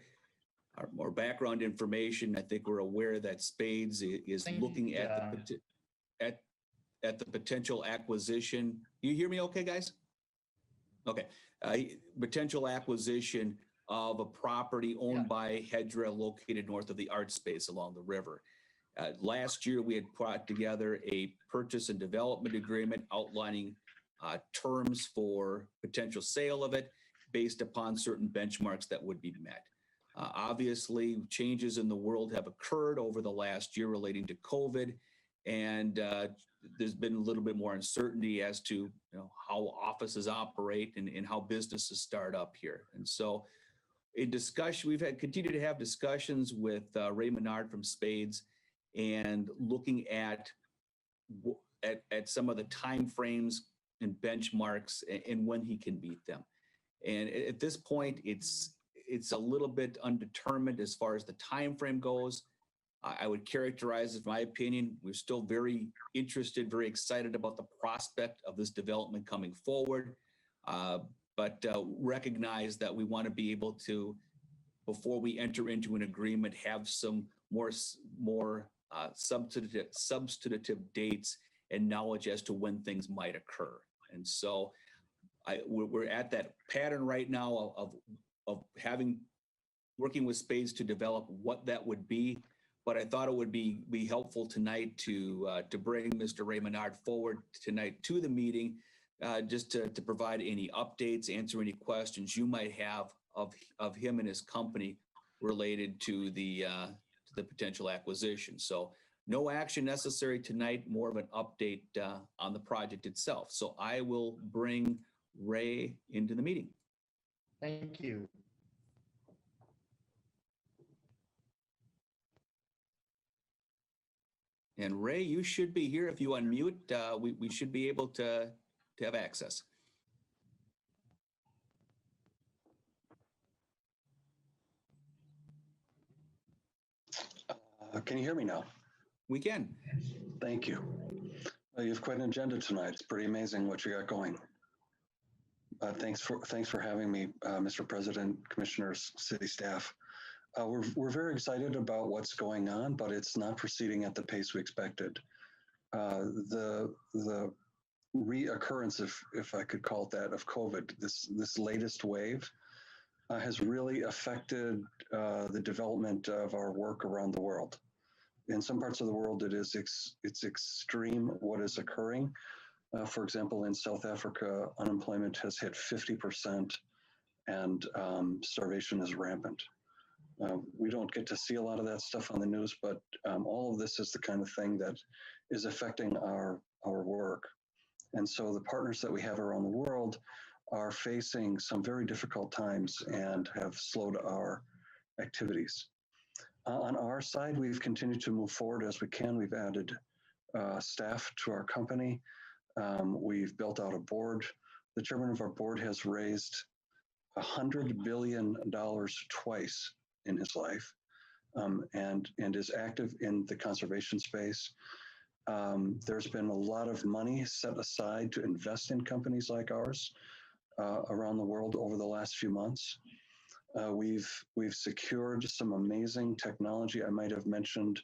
more background information. I think we're aware that Spades is looking at the potential acquisition. You hear me okay, guys? Okay. Potential acquisition of a property owned by HEDRA located north of the art space along the river. Last year, we had brought together a purchase and development agreement outlining terms for potential sale of it based upon certain benchmarks that would be met. Obviously, changes in the world have occurred over the last year relating to COVID, and there's been a little bit more uncertainty as to how offices operate and how businesses start up here. And so in discussion, we've continued to have discussions with Ray Menard from Spades and looking at some of the timeframes and benchmarks and when he can meet them. And at this point, it's a little bit undetermined as far as the timeframe goes. I would characterize it, in my opinion, we're still very interested, very excited about the prospect of this development coming forward, but recognize that we want to be able to, before we enter into an agreement, have some more substantive dates and knowledge as to when things might occur. And so we're at that pattern right now of working with Spades to develop what that would be. but I thought it would be helpful tonight to bring Mr. Ray Menard forward tonight to the meeting, just to provide any updates, answer any questions you might have of him and his company related to the potential acquisition. So no action necessary tonight, more of an update on the project itself. So I will bring Ray into the meeting. Thank you. And Ray, you should be here. If you unmute, we should be able to have access. Can you hear me now? We can. Thank you. You have quite an agenda tonight. It's pretty amazing what you got going. Thanks for having me, Mr. President, Commissioners, City staff. We're very excited about what's going on, but it's not proceeding at the pace we expected. The reoccurrence, if I could call it that, of COVID, this latest wave, has really affected the development of our work around the world. In some parts of the world, it's extreme what is occurring. For example, in South Africa, unemployment has hit 50% and starvation is rampant. We don't get to see a lot of that stuff on the news, but all of this is the kind of thing that is affecting our work. And so the partners that we have around the world are facing some very difficult times and have slowed our activities. On our side, we've continued to move forward as we can. We've added staff to our company. We've built out a board. The chairman of our board has raised $100 billion twice in his life, and is active in the conservation space. There's been a lot of money set aside to invest in companies like ours around the world over the last few months. We've secured some amazing technology I might have mentioned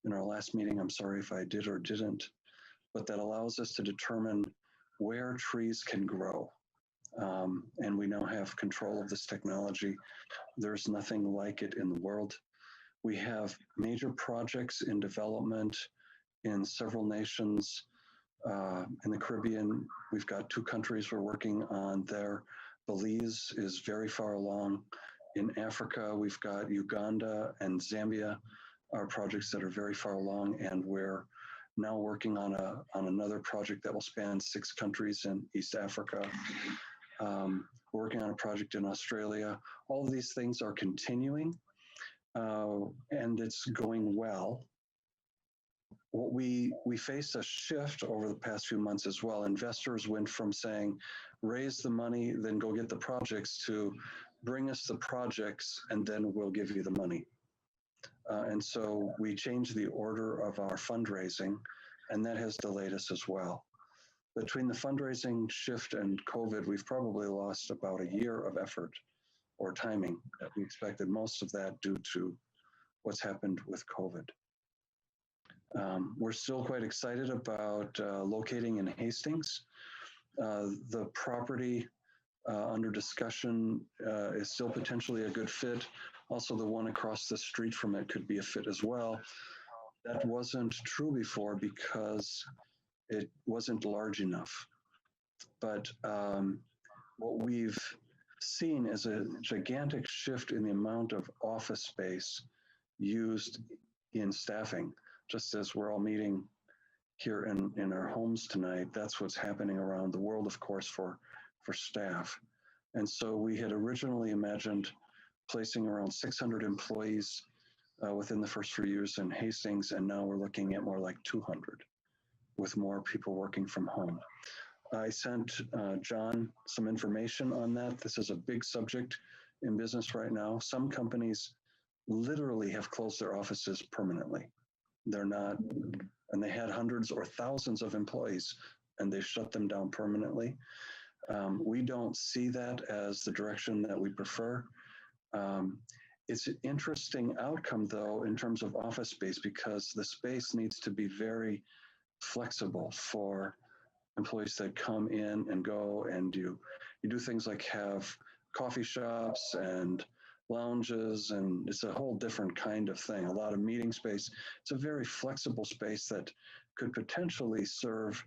in our last meeting. I'm sorry if I did or didn't, but that allows us to determine where trees can grow. And we now have control of this technology. There's nothing like it in the world. We have major projects in development in several nations. In the Caribbean, we've got 2 countries we're working on there. Belize is very far along. In Africa, we've got Uganda and Zambia are projects that are very far along, and we're now working on another project that will span 6 countries in East Africa. We're working on a project in Australia. All of these things are continuing, and it's going well. What we faced a shift over the past few months as well. Investors went from saying, raise the money, then go get the projects, to bring us the projects and then we'll give you the money. And so we changed the order of our fundraising, and that has delayed us as well. Between the fundraising shift and COVID, we've probably lost about a year of effort or timing that we expected, most of that due to what's happened with COVID. We're still quite excited about locating in Hastings. The property under discussion is still potentially a good fit. Also, the one across the street from it could be a fit as well. That wasn't true before because it wasn't large enough. But what we've seen is a gigantic shift in the amount of office space used in staffing. Just as we're all meeting here in our homes tonight, that's what's happening around the world, of course, for staff. And so we had originally imagined placing around 600 employees within the first few years in Hastings, and now we're looking at more like 200, with more people working from home. I sent John some information on that. This is a big subject in business right now. Some companies literally have closed their offices permanently. They're not, and they had hundreds or thousands of employees, and they shut them down permanently. We don't see that as the direction that we prefer. It's an interesting outcome, though, in terms of office space, because the space needs to be very flexible for employees that come in and go, and you do things like have coffee shops and lounges, and it's a whole different kind of thing. A lot of meeting space. It's a very flexible space that could potentially serve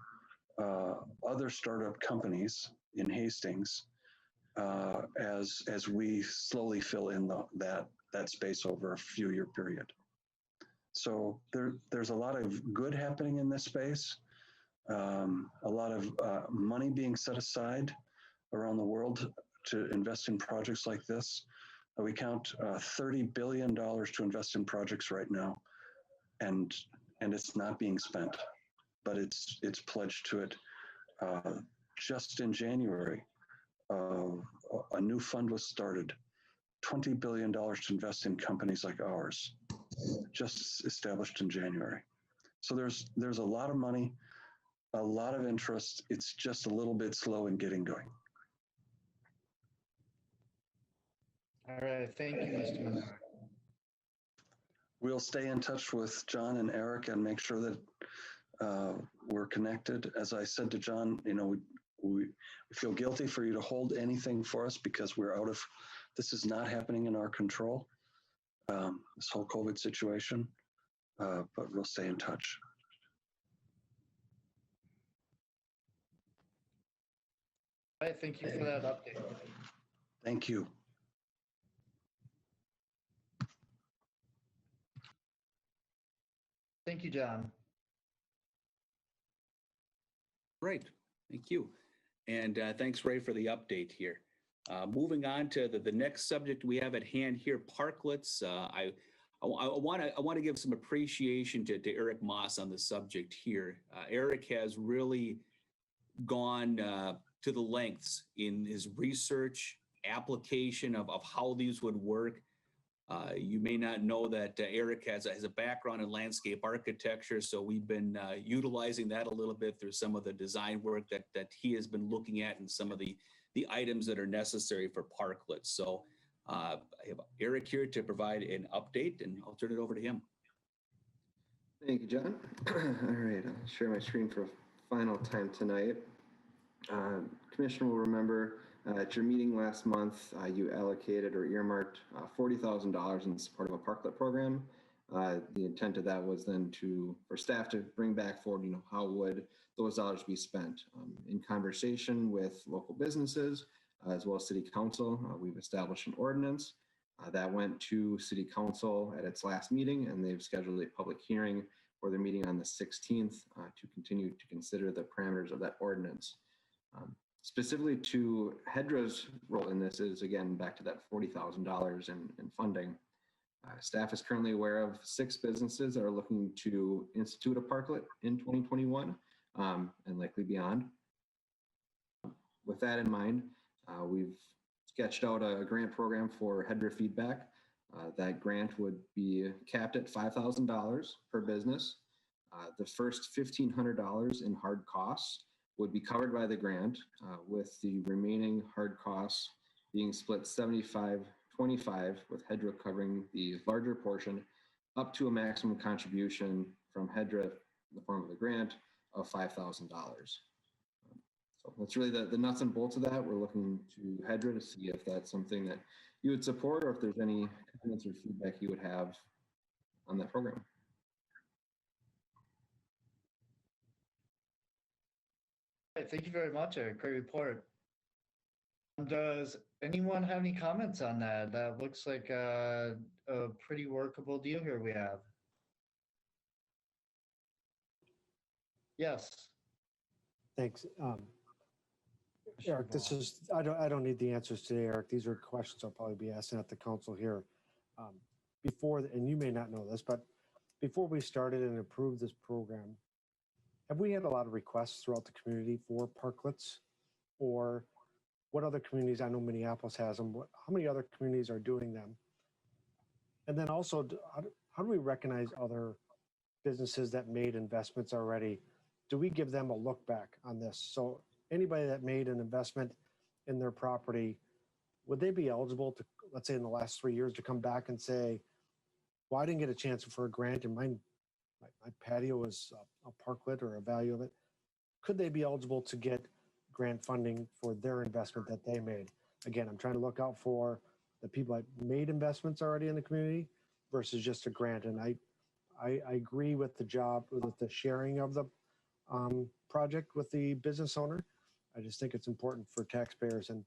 other startup companies in Hastings as we slowly fill in that space over a few year period. So there's a lot of good happening in this space, a lot of money being set aside around the world to invest in projects like this. We count $30 billion to invest in projects right now, and it's not being spent, but it's pledged to it. Just in January, a new fund was started, $20 billion to invest in companies like ours, just established in January. So there's a lot of money, a lot of interest. It's just a little bit slow in getting going. All right, thank you, Mr. Menard. We'll stay in touch with John and Eric and make sure that we're connected. As I said to John, we feel guilty for you to hold anything for us because this is not happening in our control, this whole COVID situation, but we'll stay in touch. All right, thank you for that update. Thank you. Thank you, John. Right, thank you. And thanks, Ray, for the update here. Moving on to the next subject we have at hand here, parklets. I want to give some appreciation to Eric Moss on the subject here. Eric has really gone to the lengths in his research, application of how these would work. You may not know that Eric has a background in landscape architecture, so we've been utilizing that a little bit through some of the design work that he has been looking at and some of the items that are necessary for parklets. So I have Eric here to provide an update, and I'll turn it over to him. Thank you, John. All right, I'll share my screen for a final time tonight. Commissioner will remember at your meeting last month, you allocated or earmarked $40,000 in support of a parklet program. The intent of that was then for staff to bring back forward, how would those dollars be spent? In conversation with local businesses, as well as City Council, we've established an ordinance that went to City Council at its last meeting, and they've scheduled a public hearing for their meeting on the 16th to continue to consider the parameters of that ordinance. Specifically to HEDRA's role in this is, again, back to that $40,000 in funding. Staff is currently aware of 6 businesses that are looking to institute a parklet in 2021 and likely beyond. With that in mind, we've sketched out a grant program for HEDRA feedback. That grant would be capped at $5,000 per business. The first $1,500 in hard costs would be covered by the grant, with the remaining hard costs being split 75-25, with HEDRA covering the larger portion, up to a maximum contribution from HEDRA in the form of the grant of $5,000. So that's really the nuts and bolts of that. We're looking to HEDRA to see if that's something that you would support, or if there's any comments or feedback you would have on that program. All right, thank you very much, Eric. Great report. Does anyone have any comments on that? That looks like a pretty workable deal here we have. Yes. Thanks. Eric, I don't need the answers today, Eric. These are questions I'll probably be asking at the council here. And you may not know this, but before we started and approved this program, have we had a lot of requests throughout the community for parklets? Or what other communities, I know Minneapolis has them, how many other communities are doing them? And then also, how do we recognize other businesses that made investments already? Do we give them a look back on this? So anybody that made an investment in their property, would they be eligible to, let's say in the last 3 years, to come back and say, well, I didn't get a chance for a grant and my patio is a parklet or a value of it. Could they be eligible to get grant funding for their investment that they made? Again, I'm trying to look out for that people have made investments already in the community versus just a grant. And I agree with the job, with the sharing of the project with the business owner. I just think it's important for taxpayers, and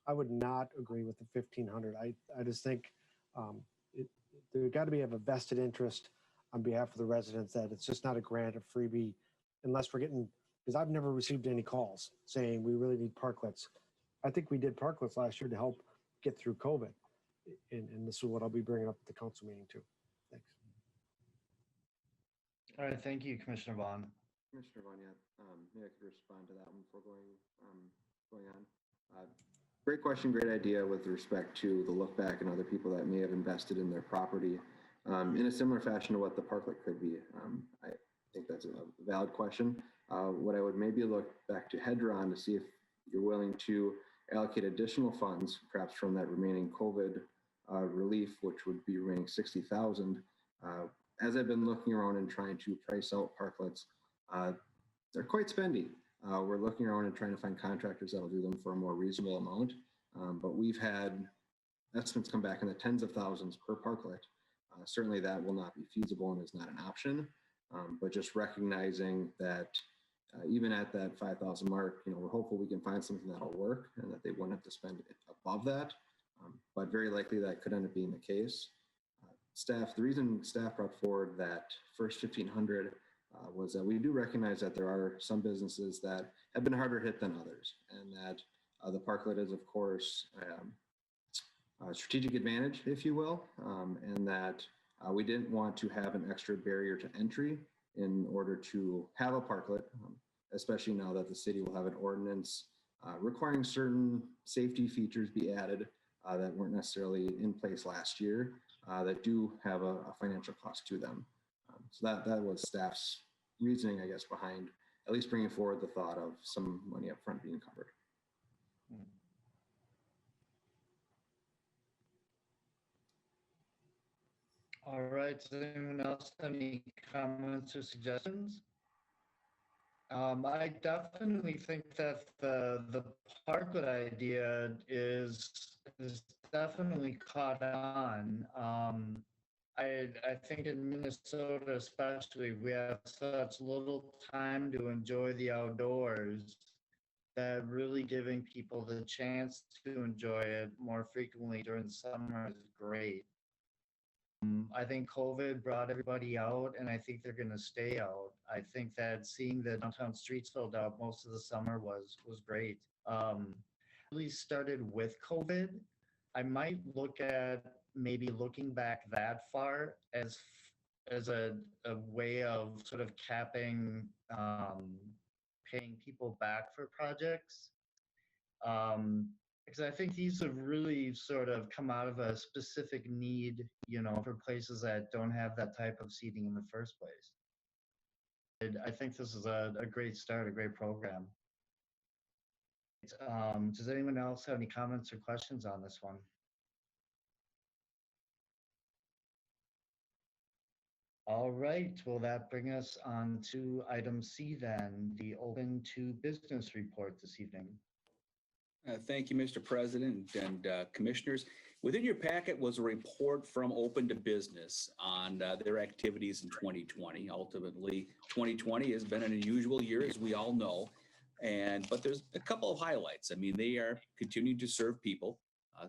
I would not agree with the 1,500. I just think there got to be have a vested interest on behalf of the residents that it's just not a grant, a freebie, unless we're getting, because I've never received any calls saying we really need parklets. I think we did parklets last year to help get through COVID. And this is what I'll be bringing up at the council meeting too. Thanks. All right, thank you, Commissioner Vaughn. Commissioner Vaughn, maybe I could respond to that one before going on. Great question, great idea with respect to the look back and other people that may have invested in their property in a similar fashion to what the parklet could be. I think that's a valid question. What I would maybe look back to HEDRA on to see if you're willing to allocate additional funds, perhaps from that remaining COVID relief, which would be remaining 60,000. As I've been looking around and trying to price out parklets, they're quite spendy. We're looking around and trying to find contractors that'll do them for a more reasonable amount. But we've had estimates come back in the tens of thousands per parklet. Certainly that will not be feasible and is not an option. But just recognizing that even at that 5,000 mark, we're hopeful we can find something that'll work and that they won't have to spend above that. But very likely that could end up being the case. The reason staff brought forward that first 1,500 was that we do recognize that there are some businesses that have been harder hit than others, and that the parklet is, of course, a strategic advantage, if you will, and that we didn't want to have an extra barrier to entry in order to have a parklet, especially now that the city will have an ordinance requiring certain safety features be added that weren't necessarily in place last year that do have a financial cost to them. So that was staff's reasoning, I guess, behind at least bringing forward the thought of some money up front being covered. All right, does anyone else have any comments or suggestions? I definitely think that the parklet idea is definitely caught on. I think in Minnesota especially, we have such little time to enjoy the outdoors that really giving people the chance to enjoy it more frequently during the summer is great. I think COVID brought everybody out, and I think they're going to stay out. I think that seeing the downtown streets filled out most of the summer was great. Really started with COVID. I might look at maybe looking back that far as a way of sort of capping paying people back for projects. Because I think these have really sort of come out of a specific need, for places that don't have that type of seating in the first place. I think this is a great start, a great program. Does anyone else have any comments or questions on this one? All right, well, that brings us on to item C then, the open to business report this evening. Thank you, Mr. President and commissioners. Within your packet was a report from Open to Business on their activities in 2020. Ultimately, 2020 has been an unusual year, as we all know, but there's a couple of highlights. I mean, they are continuing to serve people,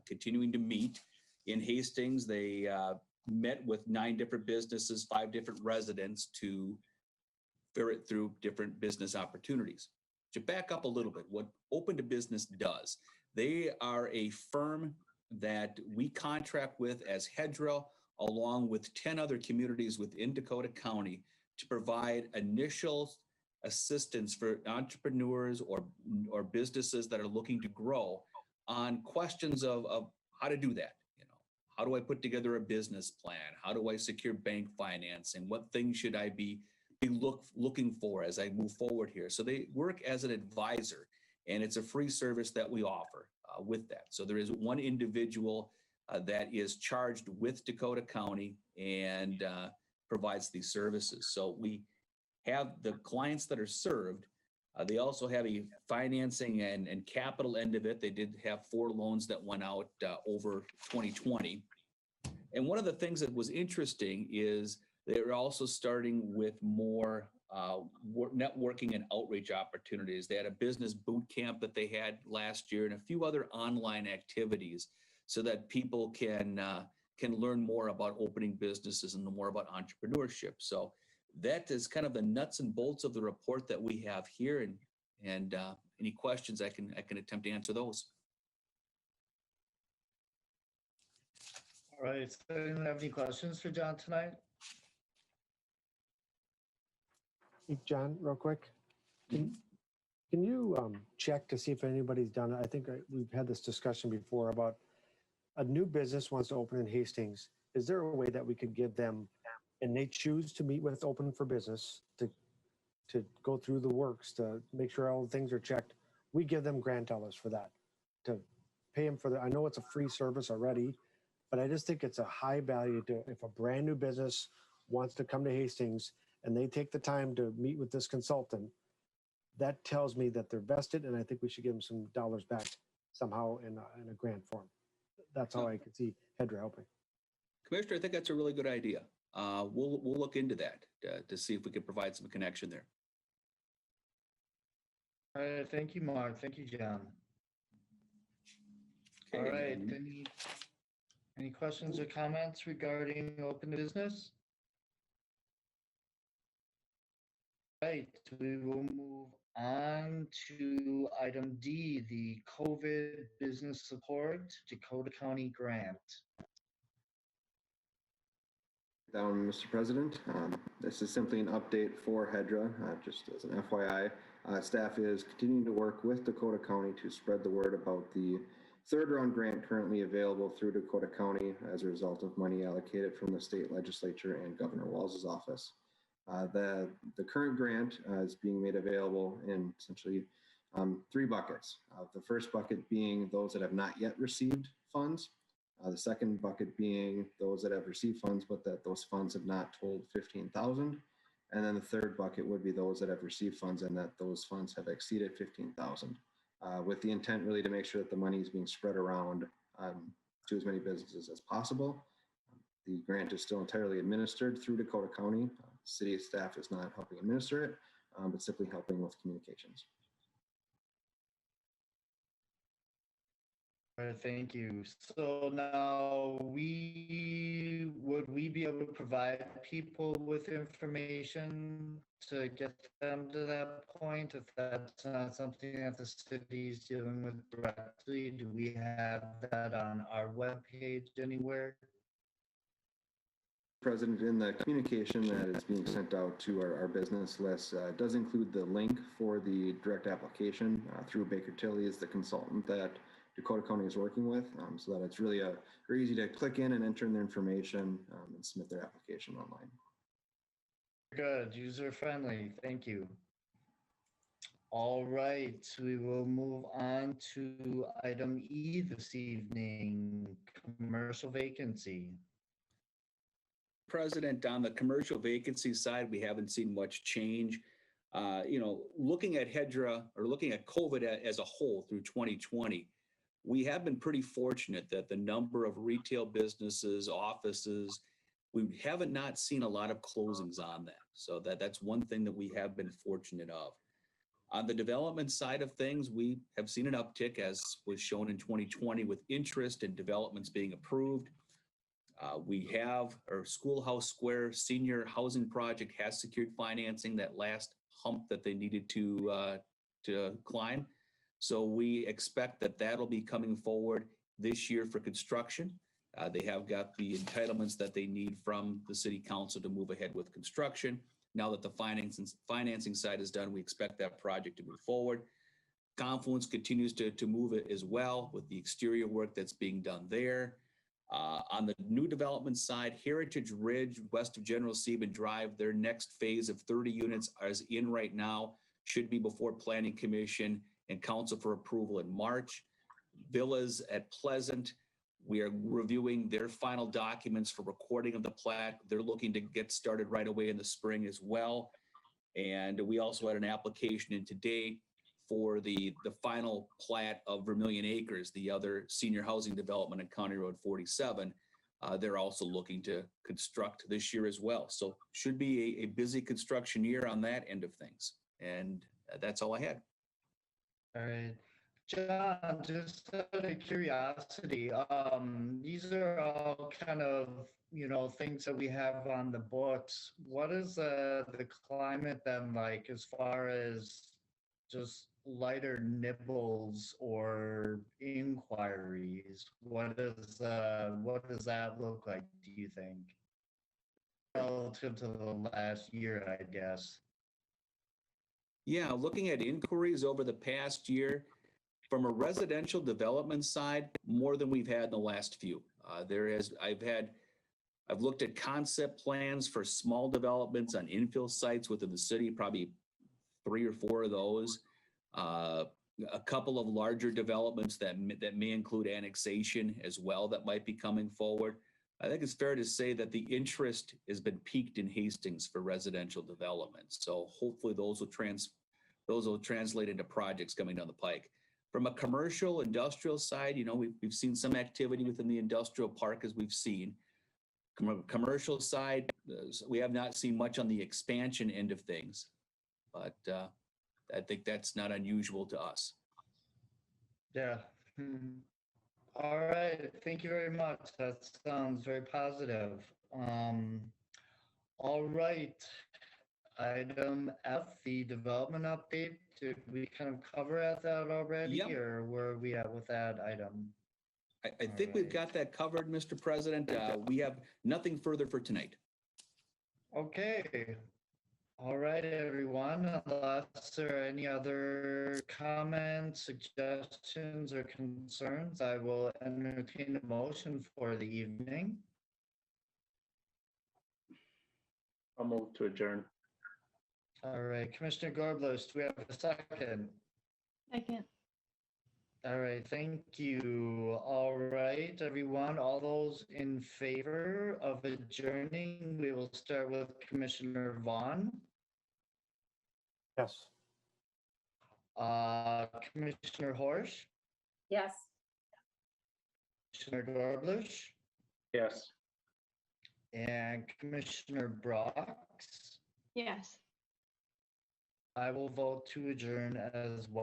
continuing to meet. In Hastings, they met with 9 different businesses, 5 different residents to ferret through different business opportunities. To back up a little bit, what Open to Business does, they are a firm that we contract with as HEDRA, along with 10 other communities within Dakota County, to provide initial assistance for entrepreneurs or businesses that are looking to grow on questions of how to do that. How do I put together a business plan? How do I secure bank financing? What things should I be looking for as I move forward here? So they work as an advisor, and it's a free service that we offer with that. So there is one individual that is charged with Dakota County and provides these services. So we have the clients that are served They also have a financing and capital end of it. They did have 4 loans that went out over 2020. And one of the things that was interesting is they're also starting with more networking and outreach opportunities. They had a business boot camp that they had last year and a few other online activities so that people can learn more about opening businesses and more about entrepreneurship. So that is kind of the nuts and bolts of the report that we have here. And any questions, I can attempt to answer those. All right, does anyone have any questions for John tonight? Hey, John, real quick. Can you check to see if anybody's done it? I think we've had this discussion before about a new business wants to open in Hastings. Is there a way that we could give them, and they choose to meet with Open for Business to go through the works, to make sure all the things are checked? We give them grant dollars for that, to pay them for the, I know it's a free service already, but I just think it's a high value to, if a brand new business wants to come to Hastings and they take the time to meet with this consultant, that tells me that they're vested, and I think we should give them some dollars back somehow in a grant form. That's how I could see HEDRA helping. Commissioner, I think that's a really good idea. We'll look into that to see if we can provide some connection there. All right, thank you, Mark. Thank you, John. All Okay, right, any questions or comments regarding open business? Right, we will move on to item D, the COVID Business Support Dakota County Grant. Down, Mr. President. This is simply an update for HEDRA, just as an FYI. Staff is continuing to work with Dakota County to spread the word about the third round grant currently available through Dakota County as a result of money allocated from the state legislature and Governor Walz's office. The current grant is being made available in essentially 3 buckets. The first bucket being those that have not yet received funds. The second bucket being those that have received funds, but that those funds have not totaled 15,000. And then the third bucket would be those that have received funds and that those funds have exceeded 15,000, with the intent really to make sure that the money is being spread around to as many businesses as possible. The grant is still entirely administered through Dakota County. City staff is not helping administer it, but simply helping with communications. All right, thank you. So now would we be able to provide people with information to get them to that point? If that's not something that the city is dealing with directly, do we have that on our webpage anywhere? President, in the communication that is being sent out to our business list does include the link for the direct application through Baker Tilly as the consultant that Dakota County is working with, so that it's really very easy to click in and enter in their information and submit their application online. Good, user friendly, thank you. All right, we will move on to item E this evening, commercial vacancy. President, on the commercial vacancy side, we haven't seen much change. Looking at HEDRA or looking at COVID as a whole through 2020, we have been pretty fortunate that the number of retail businesses, offices, we haven't not seen a lot of closings on that. So that's one thing that we have been fortunate of. On the development side of things, we have seen an uptick as was shown in 2020 with interest in developments being approved. We have our Schoolhouse Square senior housing project has secured financing, that last hump that they needed to climb. So we expect that that'll be coming forward this year for construction. They have got the entitlements that they need from the city council to move ahead with construction. Now that the financing side is done, we expect that project to move forward. Confluence continues to move it as well with the exterior work that's being done there. On the new development side, Heritage Ridge, west of General Sieben Drive, their next phase of 30 units is in right now, should be before Planning Commission and Council for approval in March. Villas at Pleasant, we are reviewing their final documents for recording of the plat. They're looking to get started right away in the spring as well. And we also had an application in today for the final plat of Vermilion Acres, the other senior housing development on County Road 47. They're also looking to construct this year as well. So should be a busy construction year on that end of things. And that's all I had. All right. John, just out of curiosity, these are all kind of, things that we have on the books. What is the climate then like as far as just lighter nibbles or inquiries? What does that look like, do you think? Relative to the last year, I guess. Yeah, looking at inquiries over the past year, from a residential development side, more than we've had in the last few. I've looked at concept plans for small developments on infill sites within the city, probably 3 or 4 of those. A couple of larger developments that may include annexation as well that might be coming forward. I think it's fair to say that the interest has been peaked in Hastings for residential development. So hopefully those will translate into projects coming down the pike. From a commercial industrial side, we've seen some activity within the industrial park as we've seen. From a commercial side, we have not seen much on the expansion end of things, but I think that's not unusual to us. Yeah. All right. Thank you very much. That sounds very positive. All right. Item F, the development update. Did we kind of cover at that already, Yep. or where are we at with that item? I think we've got that covered, Mr. President. We have nothing further for tonight. Okay. All right, everyone. Unless there are any other comments, suggestions, or concerns, I will entertain a motion for the evening. I'll move to adjourn. All right, Commissioner Gorblos, do we have a second? Second. All right, thank you. All right, everyone, all those in favor of adjourning, we will start with Commissioner Vaughn, Yes. Commissioner Horsch, Yes. Commissioner Gorblos, Yes. and Commissioner Brox. Yes. I will vote to adjourn as well.